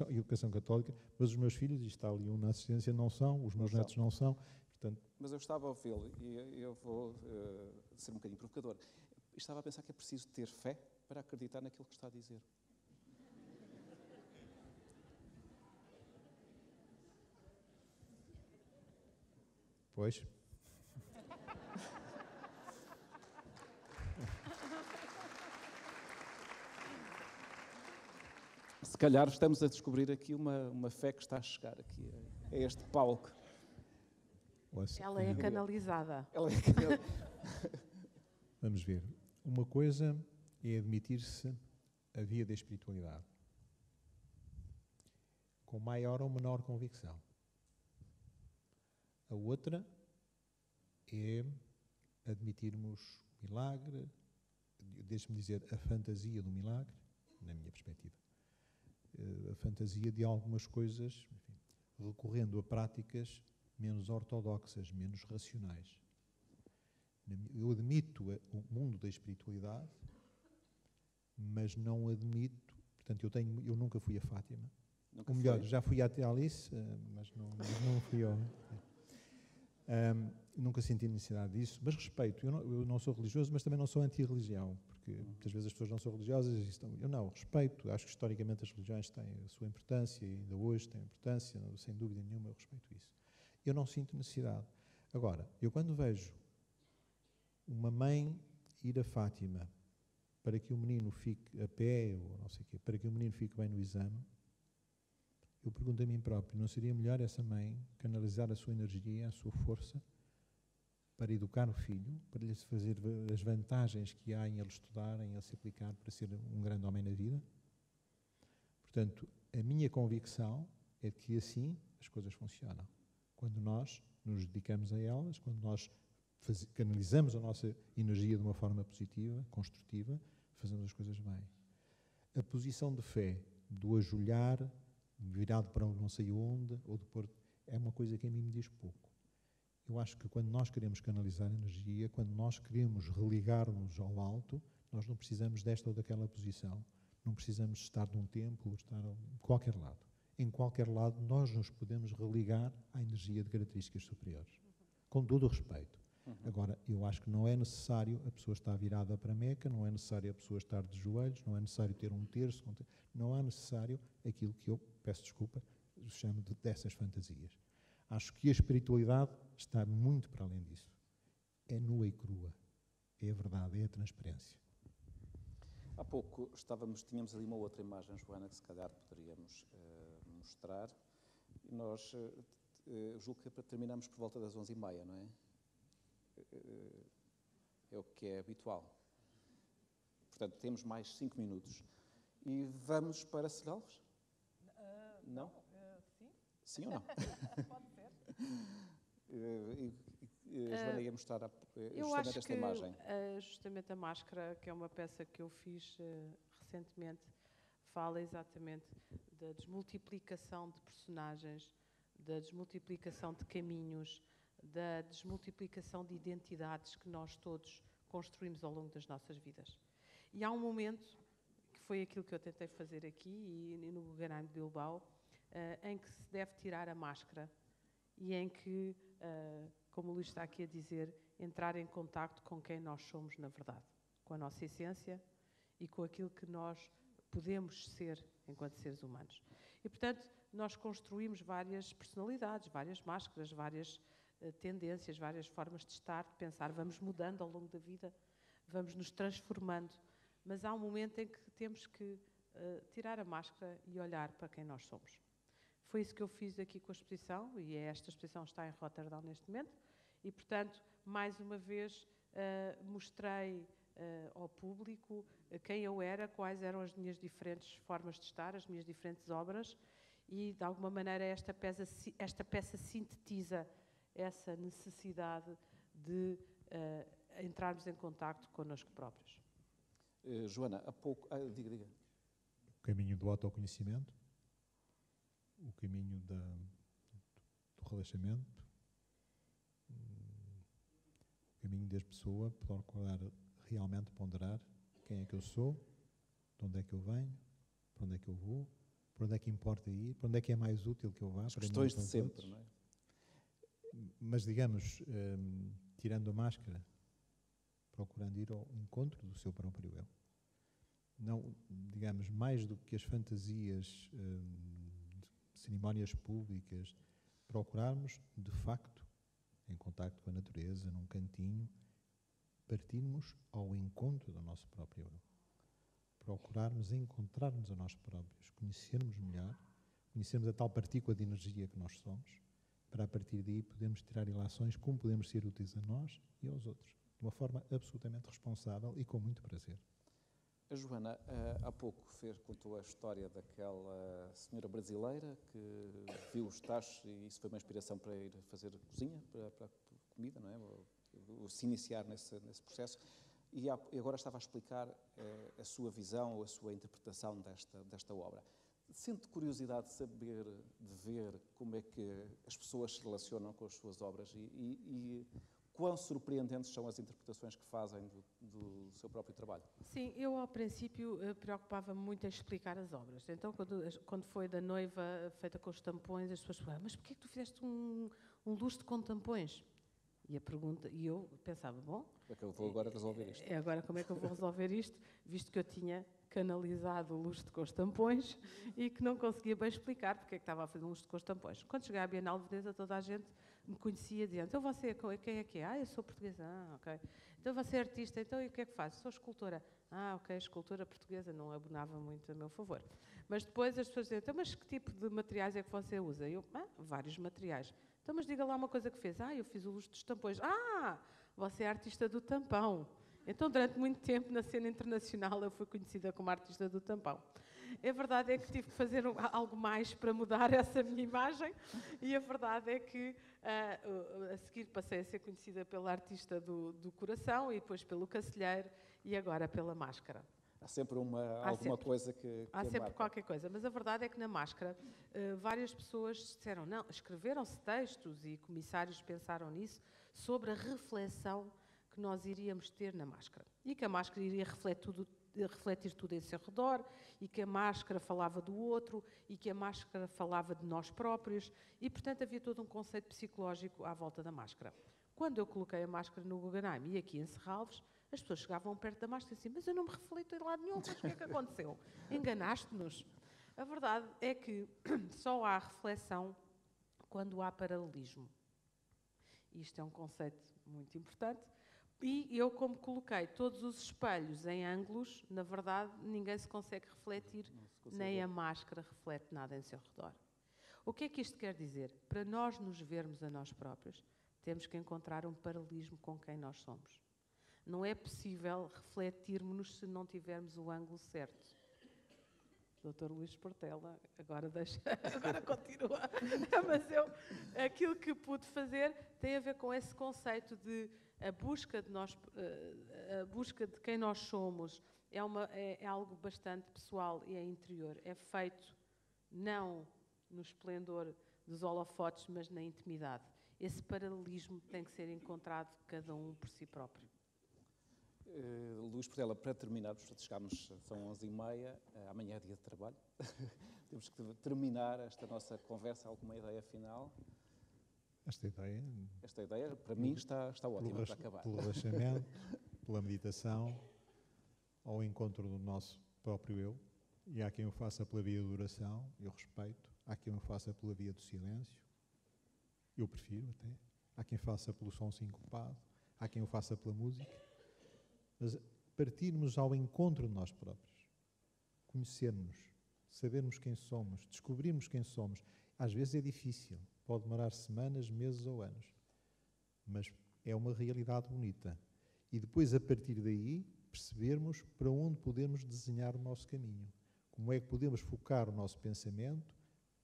educação católica, mas os meus filhos, e está ali um na assistência, não são, os meus netos não são. Portanto... Mas eu estava a ouvi-lo, e eu vou ser um bocadinho provocador. Estava a pensar que é preciso ter fé para acreditar naquilo que está a dizer. Pois. Se calhar estamos a descobrir aqui uma fé que está a chegar aqui a este palco. Ela é canalizada. Vamos ver. Uma coisa é admitir-se a via da espiritualidade, com maior ou menor convicção. A outra é admitirmos o milagre, deixe-me dizer, a fantasia do milagre, na minha perspectiva. A fantasia de algumas coisas, enfim, recorrendo a práticas menos ortodoxas, menos racionais. Eu admito o mundo da espiritualidade, mas não admito, portanto, eu nunca fui a Fátima. Ou melhor, já fui até Alice, mas não fui ao... nunca senti necessidade disso, mas respeito. Eu não sou religioso, mas também não sou anti-religião, porque muitas vezes as pessoas não são religiosas e estão... Eu não, respeito. Acho que historicamente as religiões têm a sua importância e ainda hoje têm importância, sem dúvida nenhuma, eu respeito isso. Eu não sinto necessidade. Agora, eu quando vejo uma mãe ir a Fátima para que o menino fique a pé, ou não sei o quê, para que o menino fique bem no exame, eu pergunto a mim próprio, não seria melhor essa mãe canalizar a sua energia, a sua força, para educar o filho, para lhe fazer as vantagens que há em ele estudar, em ele se aplicar para ser um grande homem na vida? Portanto, a minha convicção é que assim as coisas funcionam. Quando nós nos dedicamos a elas, quando nós canalizamos a nossa energia de uma forma positiva, construtiva, fazemos as coisas bem. A posição de fé, do ajoelhar, virado para não sei onde, ou do Porto, é uma coisa que a mim me diz pouco. Eu acho que quando nós queremos canalizar energia, quando nós queremos religar-nos ao alto, nós não precisamos desta ou daquela posição, não precisamos estar num templo, ou estar em qualquer lado. Em qualquer lado nós nos podemos religar à energia de características superiores, com todo o respeito. Agora, eu acho que não é necessário a pessoa estar virada para a Meca, não é necessário a pessoa estar de joelhos, não é necessário ter um terço, não é necessário aquilo que eu, peço desculpa, chamo dessas fantasias. Acho que a espiritualidade está muito para além disso. É nua e crua. É a verdade, é a transparência. Há pouco tínhamos ali uma outra imagem, Joana, que se calhar poderíamos mostrar. E nós, julgo que terminamos por volta das 11h30, não é? É o que é habitual. Portanto, temos mais 5 minutos. E vamos para Serralves? Não? Sim. Sim ou não? Pode ser. Joana ia mostrar Eu acho esta que imagem. justamente a máscara, que é uma peça que eu fiz recentemente, fala exatamente da desmultiplicação de personagens, da desmultiplicação de caminhos, da desmultiplicação de identidades que nós todos construímos ao longo das nossas vidas. E há um momento, que foi aquilo que eu tentei fazer aqui e no Guggenheim de Bilbao, em que se deve tirar a máscara e em que, como o Luís está aqui a dizer, entrar em contacto com quem nós somos na verdade, com a nossa essência e com aquilo que nós podemos ser enquanto seres humanos. E, portanto, nós construímos várias personalidades, várias máscaras, várias tendências, várias formas de estar, de pensar. Vamos mudando ao longo da vida, vamos nos transformando, mas há um momento em que temos que tirar a máscara e olhar para quem nós somos. Foi isso que eu fiz aqui com a exposição, e esta exposição está em Rotterdam neste momento, e, portanto, mais uma vez mostrei ao público quem eu era, quais eram as minhas diferentes formas de estar, as minhas diferentes obras, e, de alguma maneira, esta peça sintetiza essa necessidade de entrarmos em contacto connosco próprios. Joana, há pouco... diga. O caminho do autoconhecimento, o caminho do relaxamento, o caminho da pessoa procurar realmente ponderar quem é que eu sou, de onde é que eu venho, para onde é que eu vou, para onde é que importa ir, para onde é que é mais útil que eu vá. As questões de sempre, não é? Mas, digamos, tirando a máscara, procurando ir ao encontro do seu próprio eu. Não, digamos, mais do que as fantasias, cerimónias públicas, procurarmos, de facto, em contacto com a natureza, num cantinho, partirmos ao encontro do nosso próprio eu. Procurarmos encontrarmos a nós próprios, conhecermos melhor, conhecermos a tal partícula de energia que nós somos, para a partir daí podermos tirar ilações como podemos ser úteis a nós e aos outros, de uma forma absolutamente responsável e com muito prazer. A Joana, há pouco contou a história daquela senhora brasileira que viu os tachos e isso foi uma inspiração para ir fazer cozinha, para comida, não é? Se iniciar nesse processo. E agora estava a explicar a sua visão ou a sua interpretação desta obra. Sente curiosidade de saber, de ver como é que as pessoas se relacionam com as suas obras e quão surpreendentes são as interpretações que fazem do seu próprio trabalho? Sim, eu ao princípio preocupava-me muito em explicar as obras. Então, quando foi da noiva feita com os tampões, as pessoas falavam, mas porquê que tu fizeste um luxo com tampões? E eu pensava, bom... Como é que eu vou agora resolver isto? Agora, como é que eu vou resolver isto? Visto que eu tinha canalizado o luxo com os tampões e que não conseguia bem explicar porque é que estava a fazer um luxo com os tampões. Quando cheguei à Bienal de Veneza, toda a gente me conhecia, dizendo, então você, quem é que é? Eu sou portuguesa. Ok. Então você é artista, então e o que é que faz? Sou escultora. Ok, escultora portuguesa, não abonava muito a meu favor. Mas depois as pessoas diziam, então mas que tipo de materiais é que você usa? Eu, vários materiais. Então mas diga lá uma coisa que fez. Eu fiz o luxo dos tampões. Você é artista do tampão. Então, durante muito tempo, na cena internacional, eu fui conhecida como artista do tampão. A verdade é que tive que fazer algo mais para mudar essa minha imagem e a verdade é que, a seguir, passei a ser conhecida pela artista do coração e depois pelo cacilheiro e agora pela máscara. Há sempre Há alguma sempre. coisa que Há sempre marca. qualquer coisa, mas a verdade é que na máscara várias pessoas disseram, não, escreveram-se textos e comissários pensaram nisso, sobre a reflexão que nós iríamos ter na máscara. E que a máscara iria refletir tudo em seu redor, e que a máscara falava do outro, e que a máscara falava de nós próprios, e portanto havia todo um conceito psicológico à volta da máscara. Quando eu coloquei a máscara no Guggenheim e aqui em Serralves, as pessoas chegavam perto da máscara e diziam, mas eu não me reflito em lado nenhum, mas o que é que aconteceu? Enganaste-nos. A verdade é que só há reflexão quando há paralelismo. Isto é um conceito muito importante. E eu, como coloquei todos os espelhos em ângulos, na verdade, ninguém se consegue refletir, nem a máscara reflete nada em seu redor. O que é que isto quer dizer? Para nós nos vermos a nós próprios, temos que encontrar um paralelismo com quem nós somos. Não é possível refletirmos-nos se não tivermos o ângulo certo. Dr. Luís Portela, agora continua. Mas aquilo que pude fazer tem a ver com esse conceito de a busca de quem nós somos é algo bastante pessoal e é interior. É feito não no esplendor dos holofotes, mas na intimidade. Esse paralelismo tem que ser encontrado cada um por si próprio. Luís Portela, para terminarmos, chegámos, são 11h30, amanhã é dia de trabalho. Temos que terminar esta nossa conversa. Alguma ideia final? Esta ideia, para mim, está ótima para acabar. Pelo relaxamento, pela meditação, ao encontro do nosso próprio eu. E há quem o faça pela via da oração, eu respeito. Há quem o faça pela via do silêncio, eu prefiro até. Há quem faça pelo som sincopado, há quem o faça pela música. Mas partirmos ao encontro de nós próprios, conhecermos, sabermos quem somos, descobrirmos quem somos. Às vezes é difícil, pode demorar semanas, meses ou anos, mas é uma realidade bonita. E depois, a partir daí, percebermos para onde podemos desenhar o nosso caminho. Como é que podemos focar o nosso pensamento,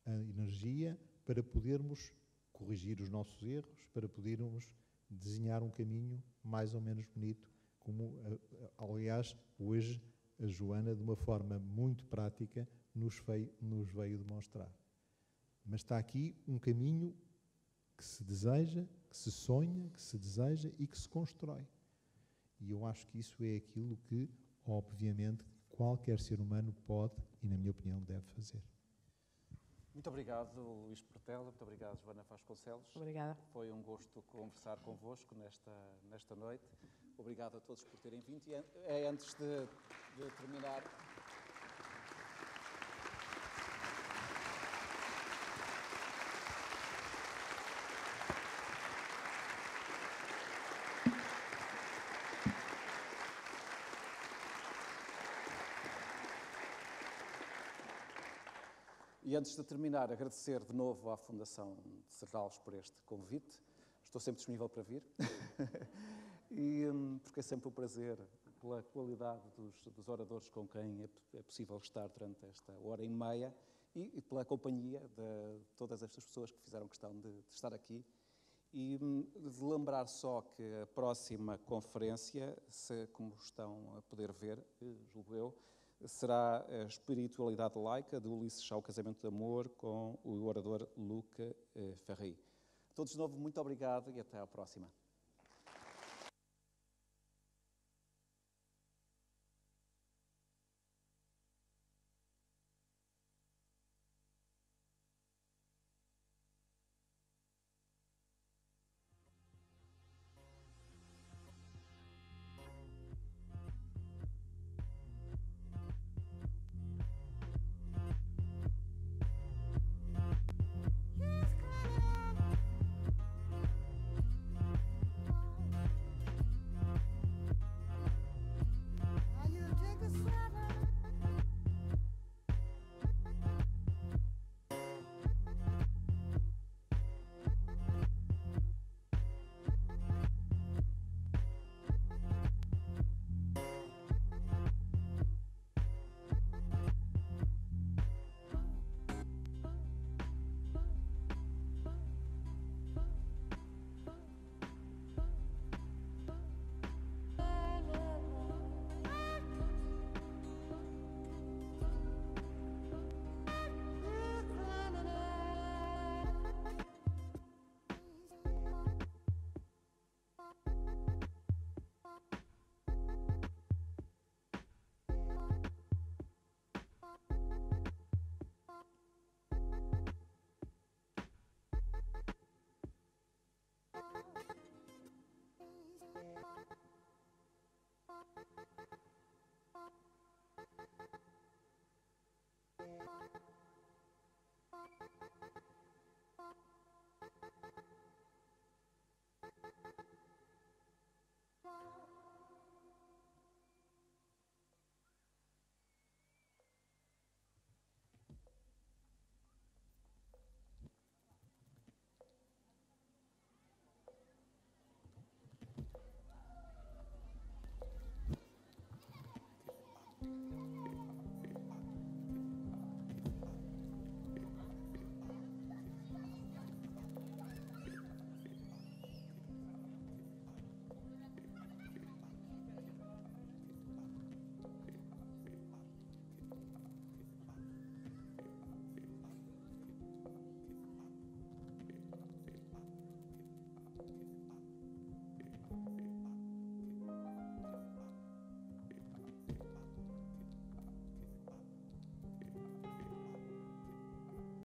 a energia, para podermos corrigir os nossos erros, para podermos desenhar um caminho mais ou menos bonito, como, aliás, hoje a Joana, de uma forma muito prática, nos veio demonstrar. Mas está aqui um caminho que se deseja, que se sonha, que se deseja e que se constrói. E eu acho que isso é aquilo que, obviamente, qualquer ser humano pode e, na minha opinião, deve fazer. Muito obrigado, Luís Portela. Muito obrigado, Joana Vasconcelos. Obrigada. Foi um gosto conversar convosco nesta noite. Obrigado a todos por terem vindo. E antes de terminar... E antes de terminar, agradecer de novo à Fundação de Serralves por este convite. Estou sempre disponível para vir. Porque é sempre um prazer, pela qualidade dos oradores com quem é possível estar durante esta hora e meia e pela companhia de todas estas pessoas que fizeram questão de estar aqui. E de lembrar só que a próxima conferência, como estão a poder ver, julgo eu, será a Espiritualidade Laica, de Ulisses Chá, o Casamento de Amor, com o orador Luca Ferri. A todos de novo, muito obrigado e até à próxima.